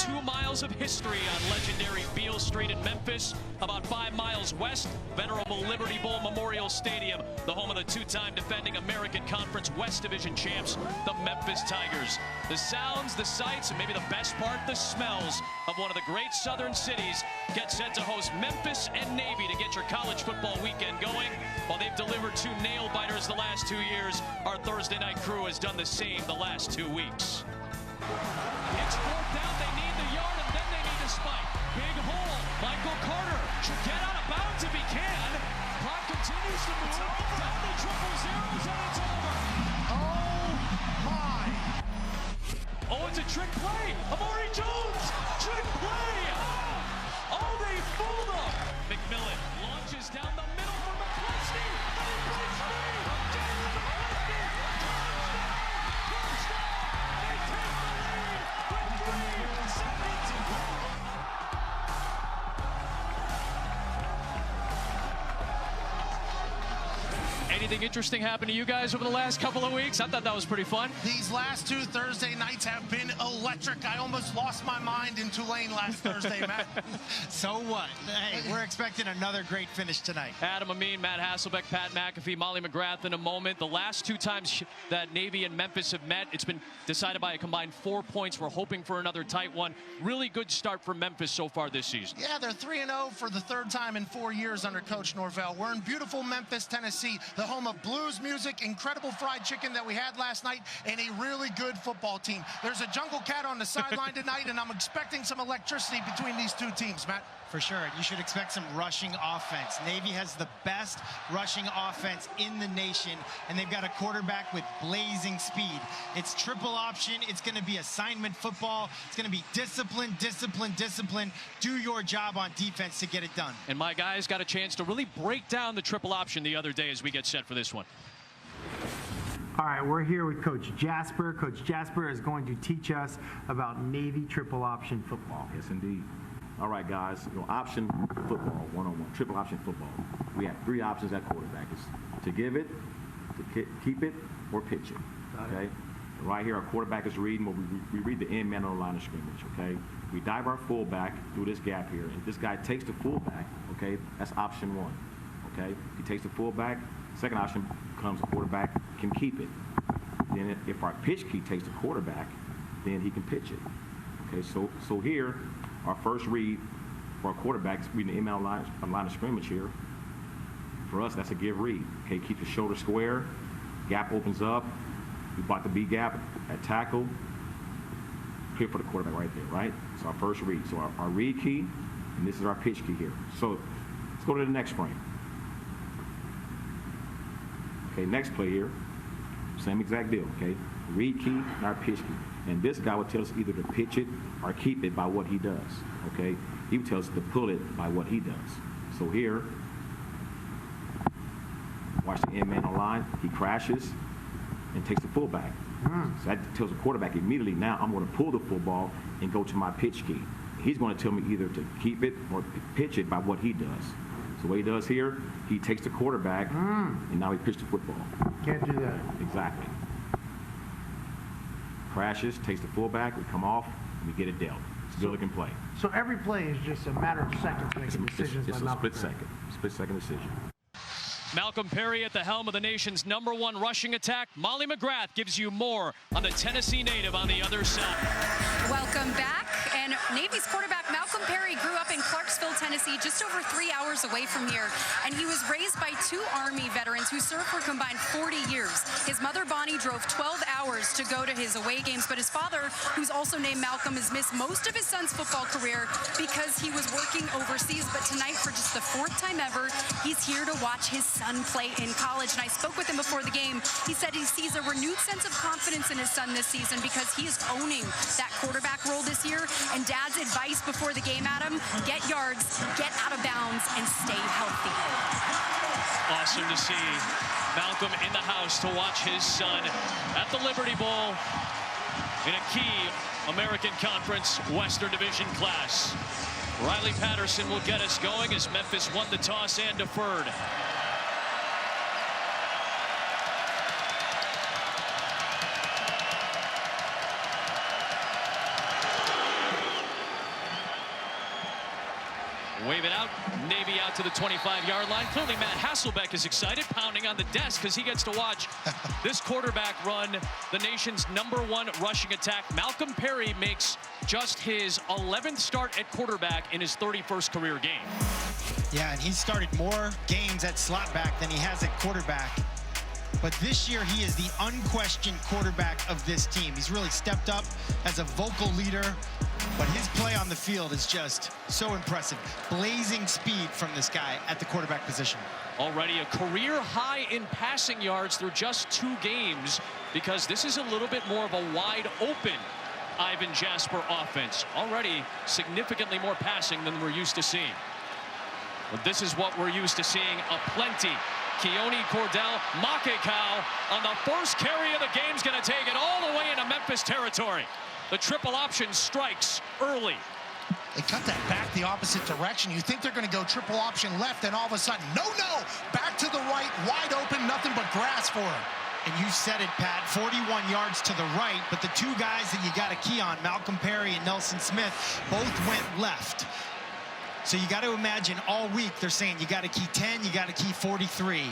2 miles of history on legendary Beale Street in Memphis. About 5 miles west, venerable Liberty Bowl Memorial Stadium, the home of the 2-time defending American Conference West Division champs, the Memphis Tigers. The sounds, the sights, and maybe the best part, the smells of one of the great southern cities get set to host Memphis and Navy to get your college football weekend going. While they've delivered 2 nail-biters the last 2 years, our Thursday night crew has done the same the last 2 weeks. It's 4th down, they need the yard, and then they need the spike. Big hole, Michael Carter should get out of bounds if he can. Clock continues to move, down to triple zeros, and it's over. Oh my. Oh, it's a trick play. Amari Jones, trick play. Oh, they fooled him. McMillan launches down the middle for McCluskey, and he breaks free. Jalen McCluskey, touchdown. They take the lead with 3 seconds to go. Anything interesting happened to you guys over the last couple of weeks? I thought that was pretty fun. These last 2 Thursday nights have been electric. I almost lost my mind in Tulane last Thursday, Matt. So what? Hey, we're expecting another great finish tonight. Adam Amin, Matt Hasselbeck, Pat McAfee, Molly McGrath in a moment. The last 2 times that Navy and Memphis have met, it's been decided by a combined 4 points. We're hoping for another tight one. Really good start for Memphis so far this season. Yeah, they're 3-0 for the 3rd time in 4 years under Coach Norvell. We're in beautiful Memphis, Tennessee, the home of blues music, incredible fried chicken that we had last night, and a really good football team. There's a jungle cat on the sideline tonight, and I'm expecting some electricity between these 2 teams, Matt. For sure. You should expect some rushing offense. Navy has the best rushing offense in the nation, and they've got a quarterback with blazing speed. It's triple option. It's going to be assignment football. It's going to be discipline, discipline, discipline. Do your job on defense to get it done. And my guys got a chance to really break down the triple option the other day as we get set for this one. All right, we're here with Coach Jasper. Coach Jasper is going to teach us about Navy triple option football. Yes, indeed. All right, guys, option football, one-on-one, triple option football. We have 3 options at quarterback. It's to give it, to keep it, or pitch it, okay? Right here, our quarterback is reading, we read the end man on the line of scrimmage, okay? We dive our fullback through this gap here. If this guy takes the fullback, okay, that's option 1, okay? He takes the fullback. Second option comes the quarterback can keep it. Then if our pitch key takes the quarterback, then he can pitch it. Okay, so here, our first read for our quarterbacks, reading the inbound line of scrimmage here. For us, that's a give read. Okay, keep the shoulder square, gap opens up. We block the B gap at tackle. Here for the quarterback right there, right? So our first read. So our read key, and this is our pitch key here. So let's go to the next frame. Okay, next play here, same exact deal, okay? Read key and our pitch key. And this guy will tell us either to pitch it or keep it by what he does, okay? He will tell us to pull it by what he does. So here, watch the end man on line. He crashes and takes the fullback. So that tells the quarterback immediately, now I'm going to pull the football and go to my pitch key. He's going to tell me either to keep it or pitch it by what he does. So what he does here, he takes the quarterback, and now he pitches the football. Can't do that. Exactly. Crashes, takes the fullback, we come off, and we get it dealt. Still can play. So every play is just a matter of seconds making decisions. It's a split-second decision. Malcolm Perry at the helm of the nation's #1 rushing attack. Molly McGrath gives you more on the Tennessee native on the other side. Welcome back. And Navy's quarterback Malcolm Perry grew up in Clarksville, Tennessee, just over 3 hours away from here. And he was raised by 2 Army veterans who served for a combined 40 years. His mother, Bonnie, drove 12 hours to go to his away games. But his father, who's also named Malcolm, has missed most of his son's football career because he was working overseas. But tonight, for just the 4th time ever, he's here to watch his son play in college. And I spoke with him before the game. He said he sees a renewed sense of confidence in his son this season because he is owning that quarterback role this year. And Dad's advice before the game, Adam, get yards, get out of bounds, and stay healthy. Awesome to see Malcolm in the house to watch his son at the Liberty Bowl in a key American Conference Western Division class. Riley Patterson will get us going as Memphis won the toss and deferred. Wave it out. Navy out to the 25-yard line. Clearly, Matt Hasselbeck is excited, pounding on the desk because he gets to watch this quarterback run the nation's #1 rushing attack. Malcolm Perry makes just his 11th start at quarterback in his 31st career game. Yeah, and he's started more games at slot back than he has at quarterback. But this year, he is the unquestioned quarterback of this team. He's really stepped up as a vocal leader, but his play on the field is just so impressive. Blazing speed from this guy at the quarterback position. Already a career high in passing yards through just 2 games, because this is a little bit more of a wide open Ivan Jasper offense. Already significantly more passing than we're used to seeing. But this is what we're used to seeing aplenty. Keone Cordell, Makekau on the first carry of the game is going to take it all the way into Memphis territory. The triple option strikes early. They cut that back the opposite direction. You think they're going to go triple option left, and all of a sudden, no, back to the right, wide open, nothing but grass for him. And you said it, Pat, 41 yards to the right, but the 2 guys that you got to key on, Malcolm Perry and Nelson Smith, both went left. So you got to imagine all week they're saying you got to key 10, you got to key 43.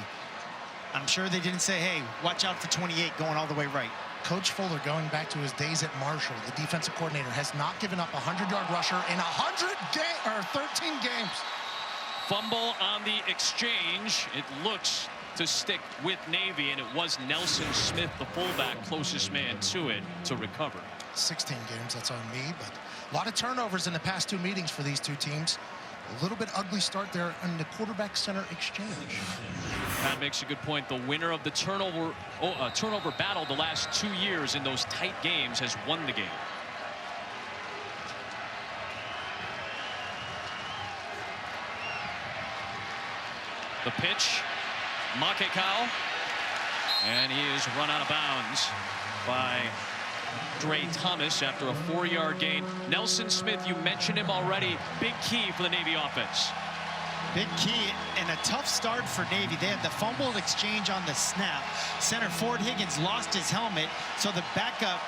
I'm sure they didn't say, hey, watch out for 28 going all the way right. Coach Fuller, going back to his days at Marshall, the defensive coordinator, has not given up a 100-yard rusher in 13 games. Fumble on the exchange. It looks to stick with Navy, and it was Nelson Smith, the fullback, closest man to it, to recover. 16 games, that's on me, but a lot of turnovers in the past 2 meetings for these 2 teams. A little bit ugly start there in the quarterback center exchange. Pat makes a good point. The winner of the turnover battle the last 2 years in those tight games has won the game. The pitch, Makekau, and he is run out of bounds by Dre Thomas after a 4-yard gain. Nelson Smith, you mentioned him already. Big key for the Navy offense. Big key and a tough start for Navy. They had the fumbled exchange on the snap. Center Ford Higgins lost his helmet, so the backup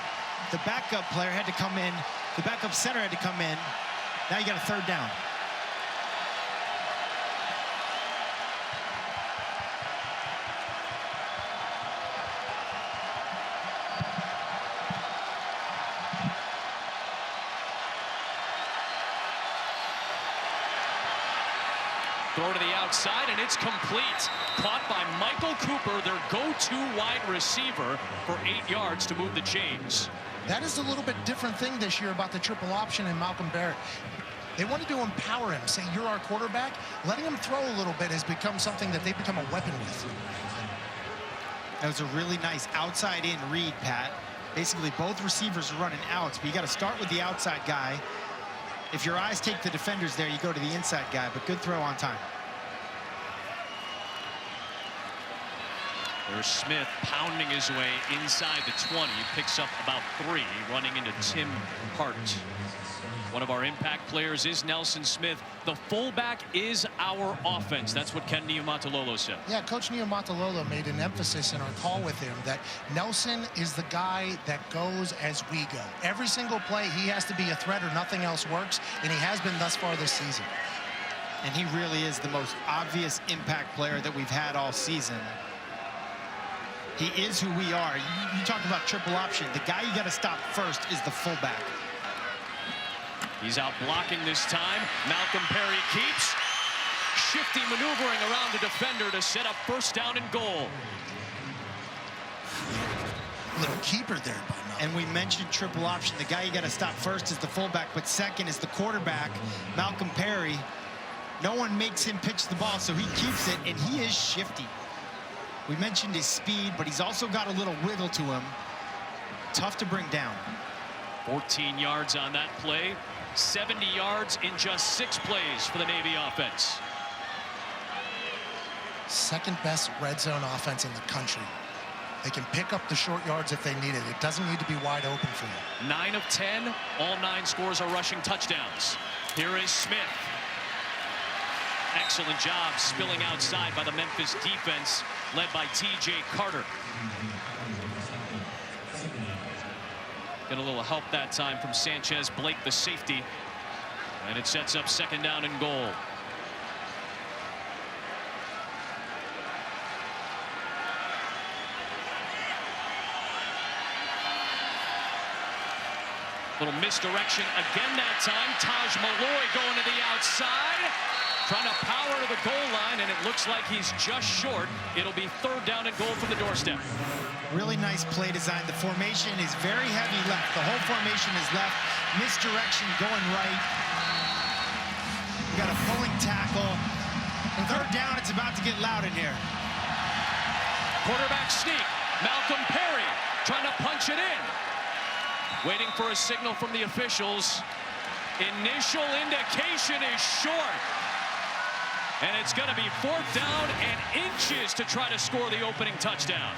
player had to come in. The backup center had to come in. Now you got a 3rd down. Throw to the outside, and it's complete. Caught by Michael Cooper, their go-to wide receiver, for 8 yards to move the chains. That is a little bit different thing this year about the triple option and Malcolm Barrett. They wanted to empower him, say, you're our quarterback. Letting him throw a little bit has become something that they've become a weapon with. That was a really nice outside-in read, Pat. Basically, both receivers are running outs, but you got to start with the outside guy. If your eyes take the defenders there, you go to the inside guy, but good throw on time. There's Smith pounding his way inside the 20. Picks up about 3, running into Tim Hart. One of our impact players is Nelson Smith. The fullback is our offense. That's what Ken Niumatalolo said. Yeah, Coach Niumatalolo made an emphasis in our call with him that Nelson is the guy that goes as we go. Every single play, he has to be a threat or nothing else works, and he has been thus far this season. And he really is the most obvious impact player that we've had all season. He is who we are. You talk about triple option. The guy you got to stop first is the fullback. He's out blocking this time. Malcolm Perry keeps. Shifty maneuvering around the defender to set up 1st down and goal. Little keeper there by Malcolm. And we mentioned triple option. The guy you got to stop first is the fullback, but second is the quarterback, Malcolm Perry. No one makes him pitch the ball, so he keeps it, and he is shifty. We mentioned his speed, but he's also got a little wiggle to him. Tough to bring down. 14 yards on that play. 70 yards in just 6 plays for the Navy offense. 2nd best red zone offense in the country. They can pick up the short yards if they need it. It doesn't need to be wide open for them. 9 of 10. All 9 scores are rushing touchdowns. Here is Smith. Excellent job spilling outside by the Memphis defense, led by T.J. Carter. Get a little help that time from Sanchez Blake, the safety. And it sets up 2nd down and goal. Little misdirection again that time. Taj Malloy going to the outside. Trying to power to the goal line, and it looks like he's just short. It'll be 3rd down and goal from the doorstep. Really nice play design. The formation is very heavy left. The whole formation is left. Misdirection going right. We got a pulling tackle. And 3rd down, it's about to get loud in here. Quarterback sneak. Malcolm Perry trying to punch it in. Waiting for a signal from the officials. Initial indication is short. And it's going to be 4th down and inches to try to score the opening touchdown.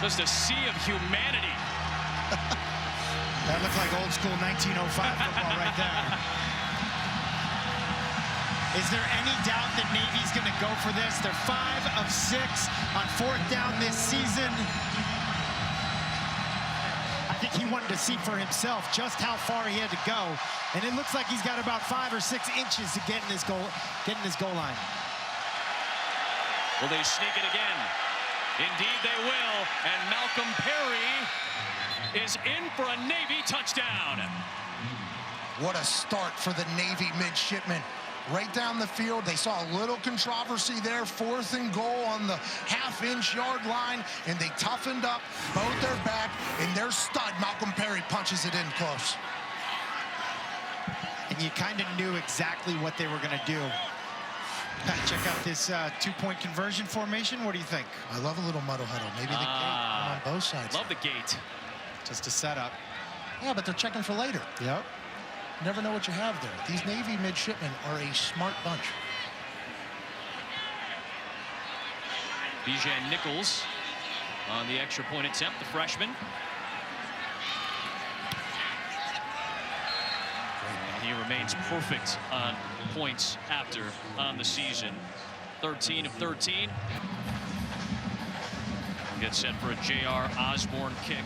Just a sea of humanity. That looked like old school 1905 football right there. Is there any doubt that Navy's going to go for this? They're 5 of 6 on 4th down this season. I think he wanted to see for himself just how far he had to go, and it looks like he's got about 5 or 6 inches to get in this goal line. Will they sneak it again? Indeed they will, and Malcolm Perry is in for a Navy touchdown. What a start for the Navy midshipmen. Right down the field, they saw a little controversy there, 4th and goal on the half-inch yard line, and they toughened up, bowed their back, and their stud, Malcolm Perry, punches it in close. And you kind of knew exactly what they were going to do. Pat, check out this 2-point conversion formation. What do you think? I love a little muddle huddle. Maybe the gate on both sides. Love the gate. Just a setup. Yeah, but they're checking for later. Yep. Never know what you have there. These Navy midshipmen are a smart bunch. Bijan Nichols on the extra point attempt, the freshman. And he remains perfect on points after on the season. 13 of 13. Gets set for a J.R. Osborne kick.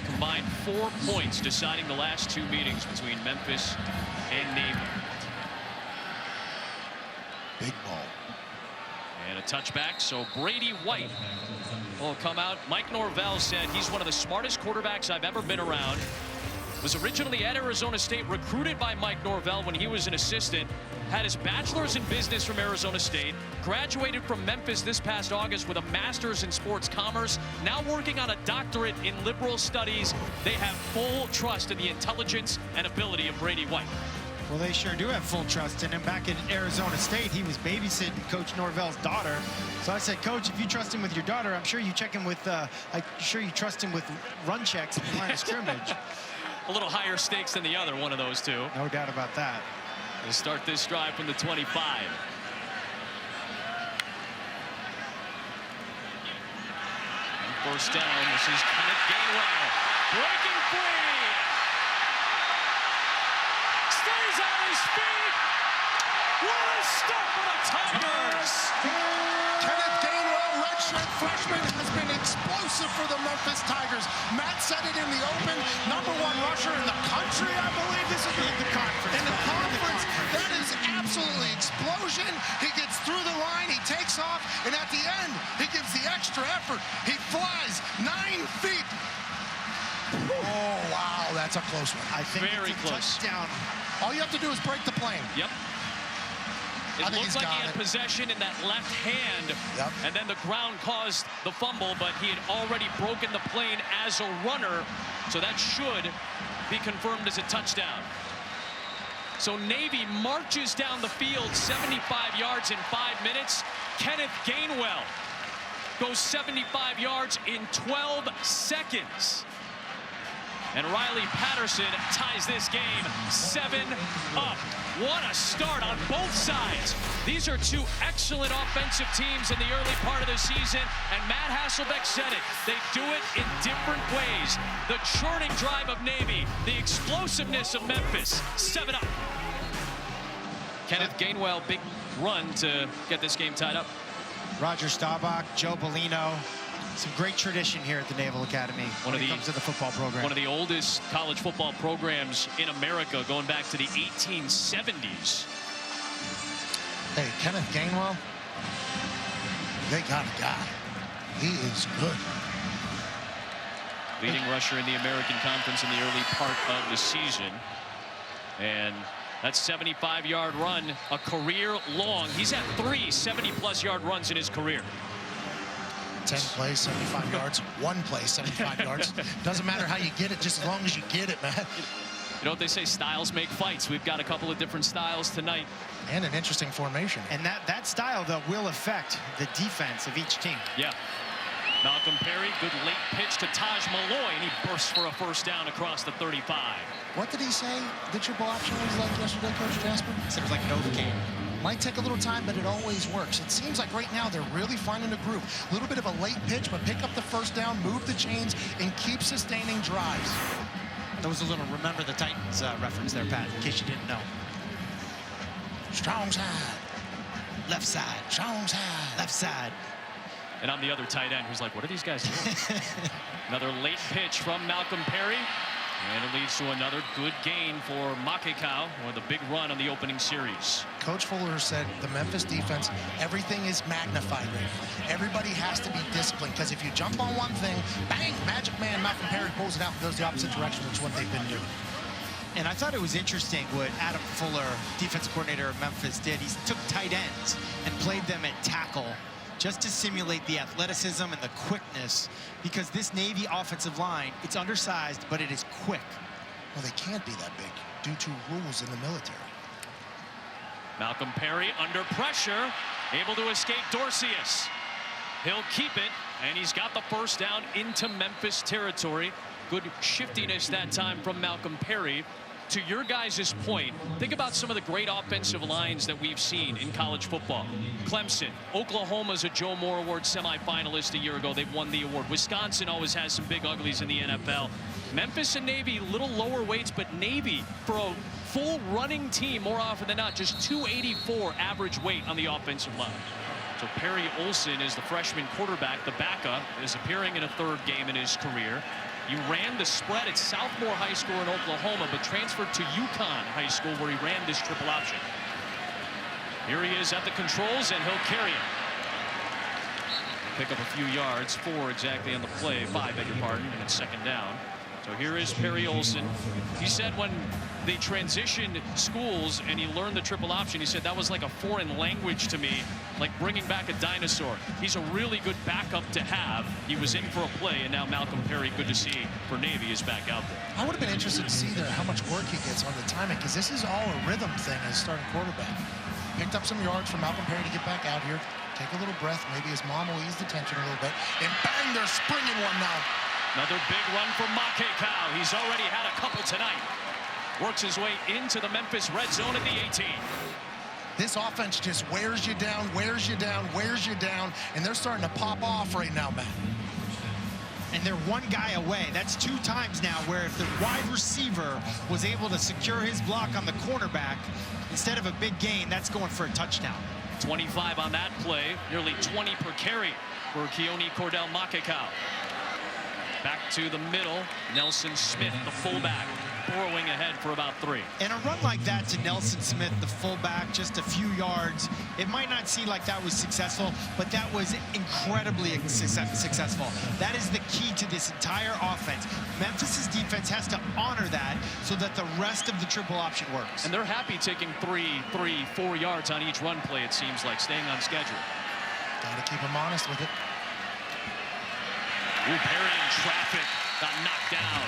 Combined 4 points deciding the last 2 meetings between Memphis and Navy. Big ball. And a touchback, so Brady White will come out. Mike Norvell said he's one of the smartest quarterbacks I've ever been around. Was originally at Arizona State, recruited by Mike Norvell when he was an assistant. Had his bachelor's in business from Arizona State, graduated from Memphis this past August with a master's in sports commerce, now working on a doctorate in liberal studies. They have full trust in the intelligence and ability of Brady White. Well, they sure do have full trust in him. Back at Arizona State, he was babysitting Coach Norvell's daughter. So I said, Coach, if you trust him with your daughter, I'm sure you check him with, I'm sure you trust him with run checks at the line of scrimmage. A little higher stakes than the other, one of those two. No doubt about that. We'll start this drive from the 25. And 1st down, this is Kenneth Gainwell. Breaking free. Stays on his feet. What a stop for the Tigers. Kenneth Gainwell, redshirt freshman, has been explosive for the Memphis Tigers. Matt said it in the open. #1 rusher in the country, I believe. This is In the conference. In the conference. That is absolutely explosion. He gets through the line, he takes off, and at the end, he gives the extra effort. He flies 9 feet. Oh, wow, that's a close one. I think Very it's a close. touchdown. All you have to do is break the plane. Yep. It looks like he had possession in that left hand, Yep. and then the ground caused the fumble, but he had already broken the plane as a runner, so that should be confirmed as a touchdown. So Navy marches down the field 75 yards in 5 minutes. Kenneth Gainwell goes 75 yards in 12 seconds. And Riley Patterson ties this game 7-up. What a start on both sides. These are 2 excellent offensive teams in the early part of the season, and Matt Hasselbeck said it. They do it in different ways. The churning drive of Navy, the explosiveness of Memphis, 7-up. Kenneth Gainwell, big run to get this game tied up. Roger Staubach, Joe Bellino. Some great tradition here at the Naval Academy when it comes to the football program. One of the oldest college football programs in America, going back to the 1870s. Hey, Kenneth Gainwell, They got a guy. He is good. Leading rusher in the American Conference in the early part of the season. And that 75-yard run, a career long. He's had 3 70-plus yard runs in his career. 10 plays, 75 yards. 1 play, 75 yards. Doesn't matter how you get it, just as long as you get it, man. You know what they say, styles make fights. We've got a couple of different styles tonight. And an interesting formation. And that style, though, will affect the defense of each team. Yeah. Malcolm Perry, good late pitch to Taj Malloy, and he bursts for a first down across the 35. What did he say the triple option was like yesterday, Coach Jasper? He said it was like Novocaine. Might take a little time, but it always works. It seems like right now they're really finding a groove. A little bit of a late pitch, but pick up the first down, move the chains, and keep sustaining drives. That was a little Remember the Titans reference there, Pat, in case you didn't know. Strong side. Left side. Strong side. Left side. And I'm the other tight end who's like, what are these guys doing? Another late pitch from Malcolm Perry. And it leads to another good gain for Makekau, or the big run on the opening series. Coach Fuller said the Memphis defense, everything is magnified right now. Everybody has to be disciplined, because if you jump on one thing, bang, magic man, Malcolm Perry pulls it out and goes the opposite direction, which is what they've been doing. And I thought it was interesting what Adam Fuller, defense coordinator of Memphis, did. He took tight ends and played them at tackle just to simulate the athleticism and the quickness, because this Navy offensive line, it's undersized, but it is quick. Well, they can't be that big due to rules in the military. Malcolm Perry under pressure, able to escape Dorcius. He'll keep it, and he's got the first down into Memphis territory. Good shiftiness that time from Malcolm Perry. To your guys' point, think about some of the great offensive lines that we've seen in college football. Clemson, Oklahoma's a Joe Moore Award semifinalist a year ago. They've won the award. Wisconsin always has some big uglies in the NFL. Memphis and Navy, little lower weights, but Navy, for a full running team, more often than not, just 284 average weight on the offensive line. So Perry Olsen is the freshman quarterback. The backup is appearing in a 3rd game in his career. You ran the spread at Southmore High School in Oklahoma, but transferred to UConn High School, where he ran this triple option. Here he is at the controls, and he'll carry it. Pick up a few yards, 4 exactly on the play, 5, beg your pardon, and it's 2nd down. So here is Perry Olsen. He said when they transitioned schools and he learned the triple option, he said that was like a foreign language to me, like bringing back a dinosaur. He's a really good backup to have. He was in for a play, and now Malcolm Perry, good to see for Navy, is back out there. I would have been interested to see there how much work he gets on the timing, because this is all a rhythm thing as starting quarterback. Picked up some yards from Malcolm Perry to get back out here, take a little breath. Maybe his mom will ease the tension a little bit, and bang, they're springing one now. Another big run for Makekau. He's already had a couple tonight. Works his way into the Memphis red zone at the 18. This offense just wears you down, wears you down, wears you down, and they're starting to pop off right now, Matt. And they're one guy away. That's 2 times now where if the wide receiver was able to secure his block on the cornerback, instead of a big gain, that's going for a touchdown. 25 on that play, nearly 20 per carry for Keone Cordell Makekau. Back to the middle, Nelson Smith, the fullback, burrowing ahead for about 3. And a run like that to Nelson Smith, the fullback, just a few yards, it might not seem like that was successful, but that was incredibly successful. That is the key to this entire offense. Memphis's defense has to honor that so that the rest of the triple option works. And they're happy taking 4 yards on each run play, it seems like, staying on schedule. Got to keep them honest with it. Ooh, Perry in traffic, got knocked down.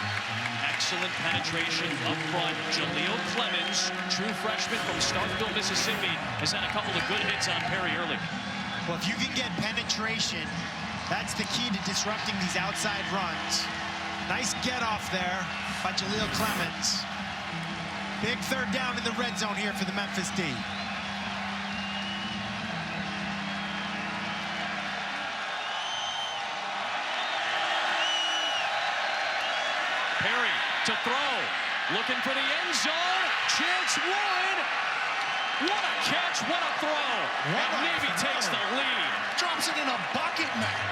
Excellent penetration up front. Jaleel Clemens, true freshman from Starkville, Mississippi, has had a couple of good hits on Perry early. Well, if you can get penetration, that's the key to disrupting these outside runs. Nice get off there by Jaleel Clemens. Big 3rd down in the red zone here for the Memphis D. Perry to throw, looking for the end zone. Chance one. What a catch, what a throw. And Navy takes the lead. Drops it in a bucket, man.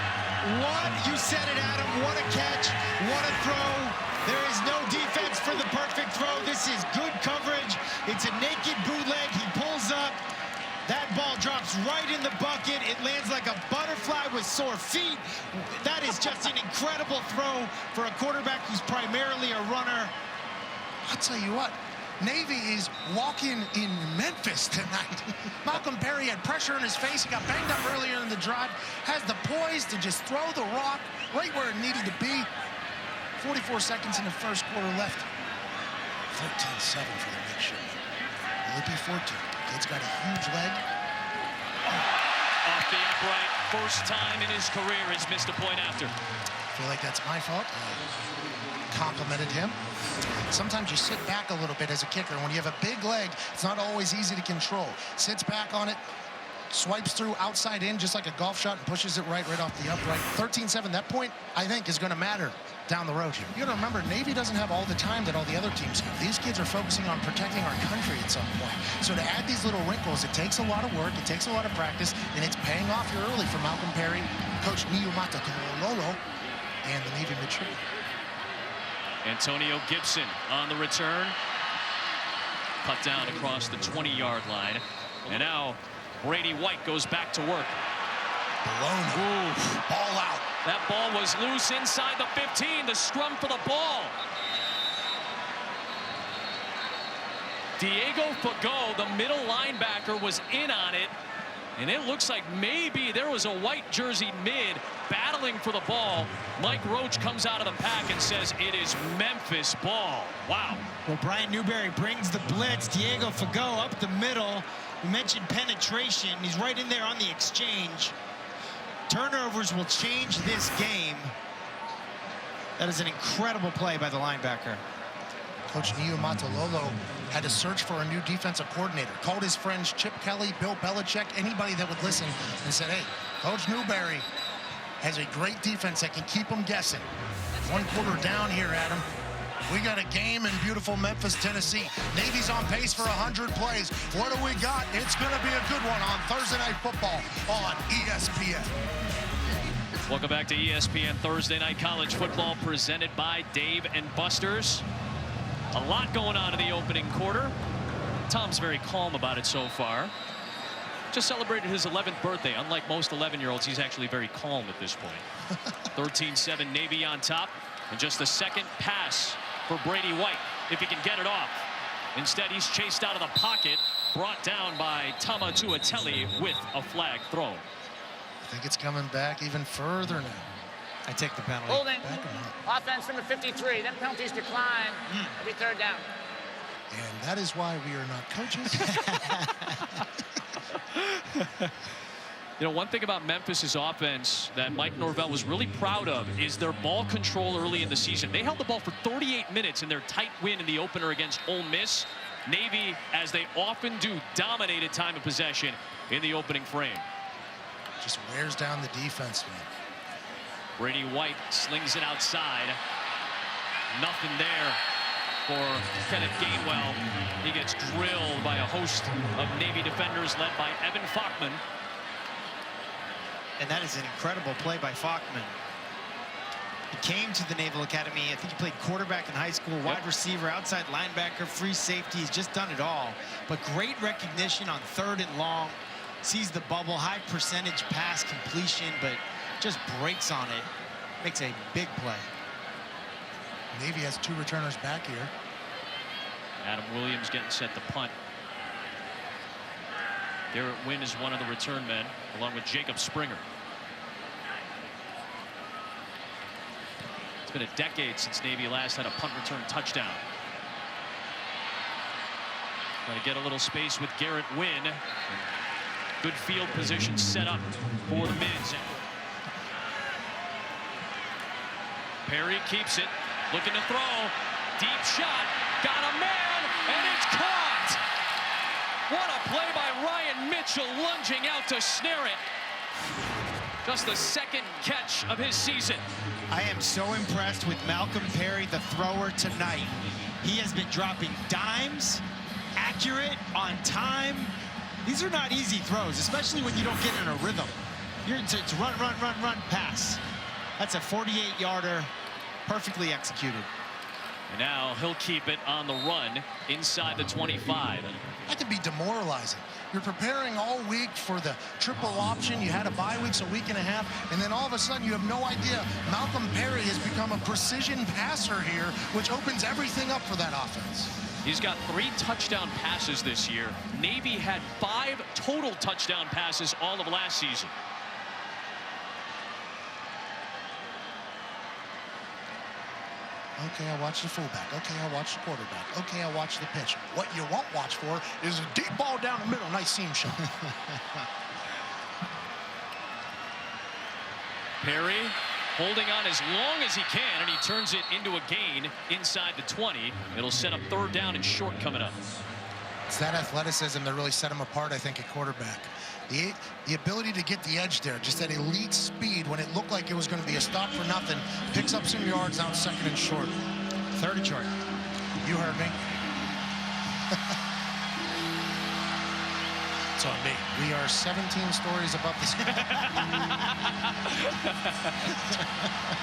What? You said it, Adam. What a catch. What a throw. There is no defense for the perfect throw. This is good coverage. It's a naked bootleg. He pulls up. That ball ball drops right in the bucket. It lands like a butterfly with sore feet. That is just an incredible throw for a quarterback who's primarily a runner. I'll tell you what, Navy is walking in Memphis tonight. Malcolm Perry had pressure in his face. He got banged up earlier in the drive. Has the poise to just throw the rock right where it needed to be. 44 seconds in the first quarter left. 13-7 for the makeshift. Will it be 14? Kid's got a huge leg. Off the upright, first time in his career he's missed a point after. I feel like that's my fault. I complimented him. Sometimes you sit back a little bit as a kicker. When you have a big leg, it's not always easy to control. Sits back on it, swipes through outside in just like a golf shot and pushes it right off the upright. 13-7, that point, I think, is going to matter down the road here. You got to remember, Navy doesn't have all the time that all the other teams have. These kids are focusing on protecting our country at some point. So to add these little wrinkles, it takes a lot of work, it takes a lot of practice, and it's paying off here early for Malcolm Perry, Coach Niyomata Kololo, and the Navy midship. Antonio Gibson on the return. Cut down across the 20-yard line. And now Brady White goes back to work. Baloney. Ball out. That ball was loose inside the 15. The scrum for the ball. Diego Fagot, the middle linebacker, was in on it. And it looks like maybe there was a white jersey mid battling for the ball. Mike Roach comes out of the pack and says it is Memphis ball. Wow. Well, Brian Newberry brings the blitz. Diego Fagot up the middle. We mentioned penetration. He's right in there on the exchange. Turnovers will change this game. That is an incredible play by the linebacker. Coach Niyomata Lolo had to search for a new defensive coordinator. Called his friends Chip Kelly, Bill Belichick, anybody that would listen, and said, hey, Coach Newberry has a great defense that can keep them guessing. 1 quarter down here, Adam. We got a game in beautiful Memphis, Tennessee. Navy's on pace for 100 plays. What do we got? It's going to be a good one on Thursday Night Football on ESPN. Welcome back to ESPN Thursday Night College Football, presented by Dave & Buster's. A lot going on in the opening quarter. Tom's very calm about it so far. Just celebrated his 11th birthday. Unlike most 11-year-olds, he's actually very calm at this point. 13-7 Navy on top. And just the second pass for Brady White, if he can get it off. Instead, he's chased out of the pocket, brought down by Tama Tuateli with a flag thrown. I think it's coming back even further now. I take the penalty. Holding. Offense number 53. Then penalties decline every third down. And that is why we are not coaches. You know, one thing about Memphis' offense that Mike Norvell was really proud of is their ball control early in the season. They held the ball for 38 minutes in their tight win in the opener against Ole Miss. Navy, as they often do, dominated time of possession in the opening frame. Just wears down the defense, man. Brady White slings it outside. Nothing there for Kenneth Gainwell. He gets drilled by a host of Navy defenders led by Evan Falkman. And that is an incredible play by Falkman. He came to the Naval Academy. I think he played quarterback in high school, wide receiver, outside linebacker, free safety. He's just done it all. But great recognition on 3rd and long. Sees the bubble, high percentage pass completion, but just breaks on it. Makes a big play. Navy has 2 returners back here. Adam Williams getting set to punt. Garrett Wynn is one of the return men, along with Jacob Springer. It's been a decade since Navy last had a punt return touchdown. Trying to get a little space with Garrett Wynn. Good field position set up for the mids. Perry keeps it, looking to throw. Deep shot, got a man, and it's caught! What a play by Ryan Mitchell, lunging out to snare it. Just the second catch of his season. I am so impressed with Malcolm Perry, the thrower, tonight. He has been dropping dimes, accurate, on time. These are not easy throws, especially when you don't get in a rhythm. It's run, run, run, run, pass. That's a 48-yarder, perfectly executed. And now he'll keep it on the run inside the 25. That can be demoralizing. You're preparing all week for the triple option. You had a bye week, so a week and a half, and then all of a sudden you have no idea. Malcolm Perry has become a precision passer here, which opens everything up for that offense. He's got 3 touchdown passes this year. Navy had 5 total touchdown passes all of last season. Okay, I watch the fullback. Okay, I watch the quarterback. Okay, I watch the pitch. What you won't watch for is a deep ball down the middle. Nice seam shot. Perry holding on as long as he can, and he turns it into a gain inside the 20. It'll set up 3rd down and short coming up. It's that athleticism that really set him apart, I think, at quarterback. The ability to get the edge there, just that elite speed when it looked like it was going to be a stop for nothing. Picks up some yards out 2nd and short. 3rd and short. You heard me. It's on me. We are 17 stories above the sky.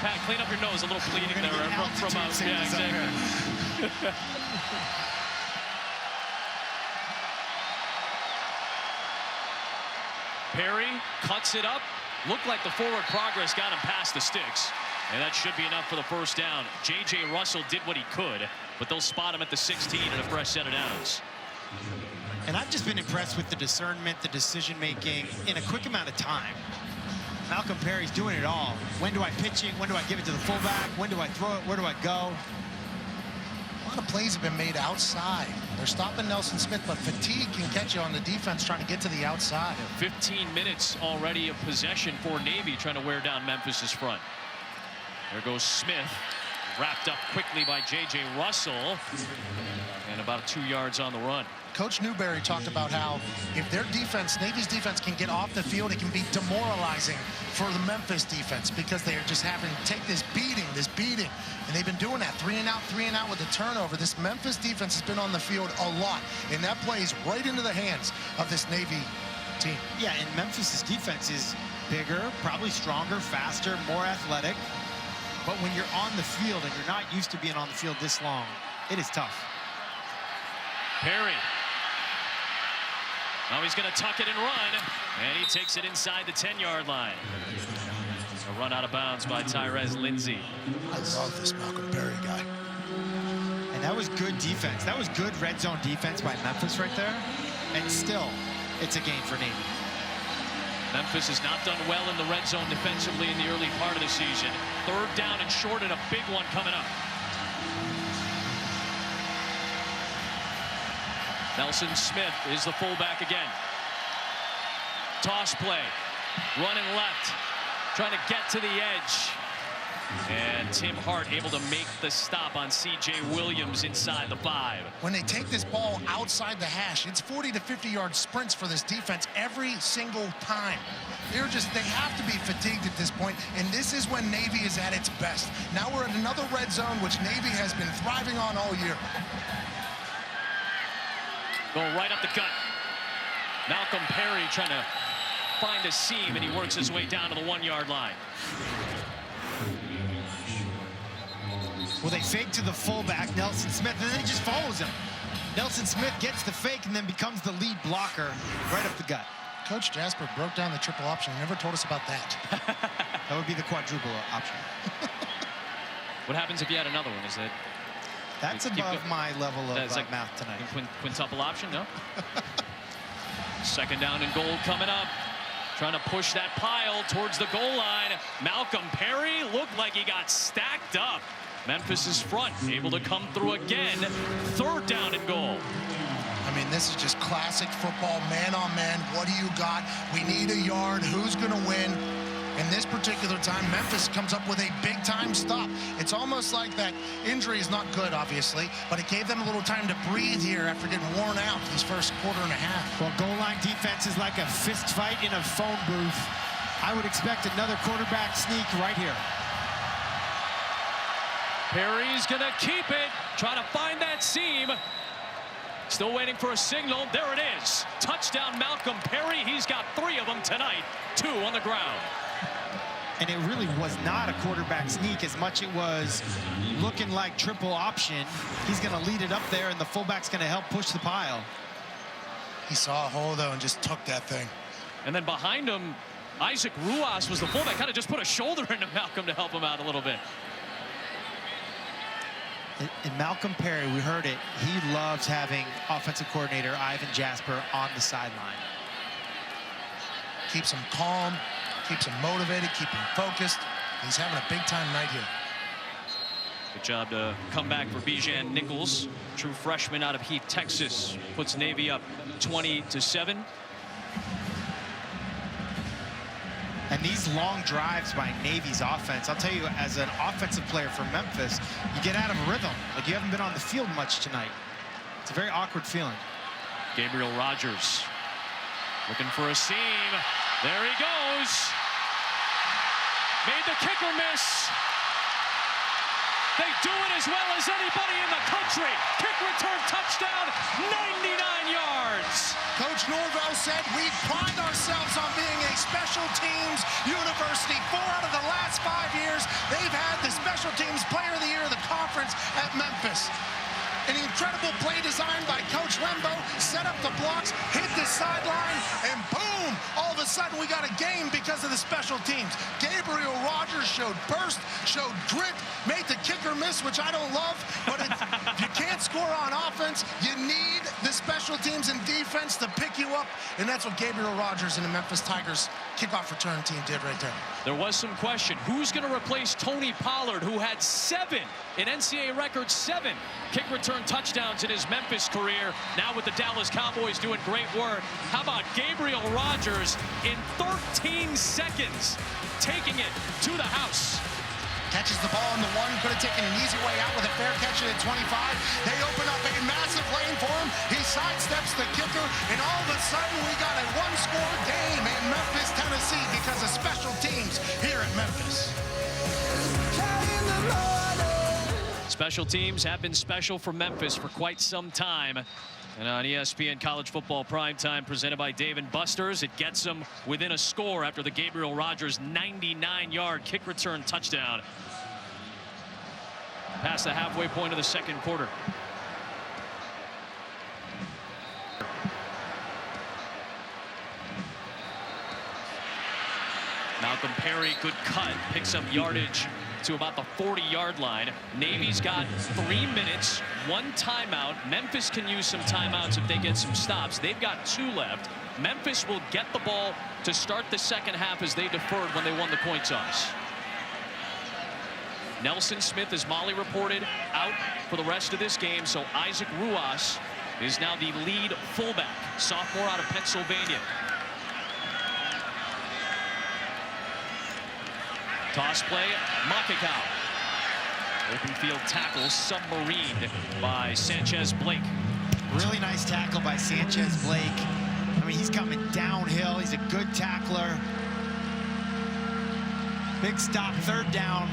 Pat, clean up your nose. A little bleeding there from yeah, exactly. Perry cuts it up. Looked like the forward progress got him past the sticks. And that should be enough for the 1st down. J.J. Russell did what he could, but they'll spot him at the 16 and a fresh set of downs. And I've just been impressed with the discernment, the decision-making in a quick amount of time. Malcolm Perry's doing it all. When do I pitch it? When do I give it to the fullback? When do I throw it? Where do I go? A lot of plays have been made outside. They're stopping Nelson Smith, but fatigue can catch you on the defense trying to get to the outside. 15 minutes already of possession for Navy, trying to wear down Memphis's front. There goes Smith, wrapped up quickly by J.J. Russell, and about 2 yards on the run. Coach Newberry talked about how if their defense, Navy's defense, can get off the field, it can be demoralizing for the Memphis defense because they are just having to take this beating. And they've been doing that 3 and out with the turnover. This Memphis defense has been on the field a lot, and that plays right into the hands of this Navy team. Yeah, and Memphis's defense is bigger, probably stronger, faster, more athletic. But when you're on the field and you're not used to being on the field this long, it is tough. Perry. Now he's going to tuck it and run, and he takes it inside the 10-yard line. A run out of bounds by Tyrez Lindsey. I love this Malcolm Perry guy. And that was good defense. That was good red zone defense by Memphis right there. And still, it's a gain for Navy. Memphis has not done well in the red zone defensively in the early part of the season. 3rd down and short, and a big one coming up. Nelson Smith is the fullback again. Toss play, running left, trying to get to the edge. And Tim Hart able to make the stop on C.J. Williams inside the 5. When they take this ball outside the hash, it's 40 to 50-yard sprints for this defense every single time. They have to be fatigued at this point, and this is when Navy is at its best. Now we're at another red zone, which Navy has been thriving on all year. Going right up the gut. Malcolm Perry trying to find a seam, and he works his way down to the 1-yard line. Well, they fake to the fullback, Nelson Smith, and then he just follows him. Nelson Smith gets the fake and then becomes the lead blocker right up the gut. Coach Jasper broke down the triple option. He never told us about that. That would be the quadruple option. What happens if you had another one? Is that... That's above my level of like math tonight. Quintuple option, no? 2nd down and goal coming up. Trying to push that pile towards the goal line. Malcolm Perry looked like he got stacked up. Memphis's front able to come through again. 3rd down and goal. I mean, this is just classic football, man on man. What do you got? We need a yard. Who's going to win? And this particular time, Memphis comes up with a big-time stop. It's almost like that injury is not good, obviously, but it gave them a little time to breathe here after getting worn out this first quarter and a half. Well, goal line defense is like a fist fight in a phone booth. I would expect another quarterback sneak right here. Perry's going to keep it, trying to find that seam. Still waiting for a signal. There it is. Touchdown, Malcolm Perry. He's got 3 of them tonight, 2 on the ground. And it really was not a quarterback sneak as much it was looking like triple option. He's going to lead it up there, and the fullback's going to help push the pile. He saw a hole, though, and just took that thing. And then behind him, Isaac Ruas was the fullback. Kind of just put a shoulder into Malcolm to help him out a little bit. And Malcolm Perry, we heard it, he loves having offensive coordinator Ivan Jasper on the sideline. Keeps him calm, keeps him motivated, keep him focused. He's having a big-time night here. Good job to come back for Bijan Nichols, true freshman out of Heath, Texas. Puts Navy up 20-7. And these long drives by Navy's offense, I'll tell you, as an offensive player for Memphis, you get out of rhythm. Like you haven't been on the field much tonight. It's a very awkward feeling. Gabriel Rogers looking for a seam. There he goes. Made the kicker miss. They do it as well as anybody in the country. Kick return touchdown, 99 yards. Coach Norvell said we pride ourselves on being a special teams university. 4 out of the last 5 years, they've had the special teams player of the year of the conference at Memphis. An incredible play design by Coach Lembo, set up the blocks, hit the sideline, and boom! All of a sudden, we got a game because of the special teams. Gabriel Rogers showed burst, showed grit, made the kicker miss, which I don't love, but if you can't score on offense, you need the special teams and defense to pick you up, and that's what Gabriel Rogers and the Memphis Tigers kickoff return team did right there. There was some question. Who's going to replace Tony Pollard, who had 7, an NCAA record 7 kick return touchdowns in his Memphis career? Now with the Dallas Cowboys doing great work. How about Gabriel Rogers in 13 seconds taking it to the house? Catches the ball in the 1, could have taken an easy way out with a fair catch at 25. They open up a massive lane for him. He sidesteps the kicker, and all of a sudden we got a 1-score game in Memphis, Tennessee because of special teams here at Memphis. Special teams have been special for Memphis for quite some time. And on ESPN College Football Primetime, presented by Dave & Buster's, it gets them within a score after the Gabriel Rogers 99-yard kick return touchdown. Past the halfway point of the second quarter. Malcolm Perry, good cut, picks up yardage to about the 40-yard line. Navy's got 3 minutes, 1 timeout. Memphis can use some timeouts if they get some stops. They've got 2 left. Memphis will get the ball to start the second half as they deferred when they won the coin toss. Nelson Smith, as Molly reported, out for the rest of this game, so Isaac Ruas is now the lead fullback, sophomore out of Pennsylvania. Toss play, Makikau. Open field tackle, submarined by Sanchez Blake. Really nice tackle by Sanchez Blake. I mean, he's coming downhill. He's a good tackler. Big stop, 3rd down.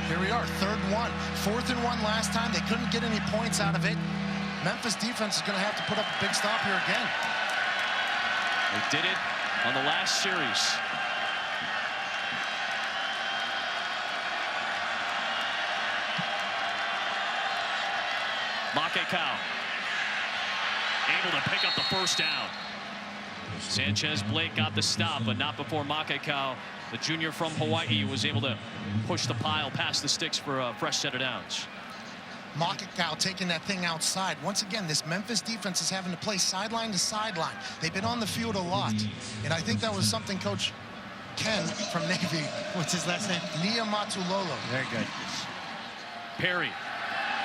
Here we are, 3rd and 1. 4th and 1 last time. They couldn't get any points out of it. Memphis defense is going to have to put up a big stop here again. They did it on the last series. Makikau able to pick up the 1st down. Sanchez Blake got the stop, but not before Makikau, the junior from Hawaii, was able to push the pile past the sticks for a fresh set of downs. Makikau taking that thing outside. Once again, this Memphis defense is having to play sideline to sideline. They've been on the field a lot, and I think that was something Coach Ken from Navy. What's his last name? Nia Matulolo. Very good. Perry,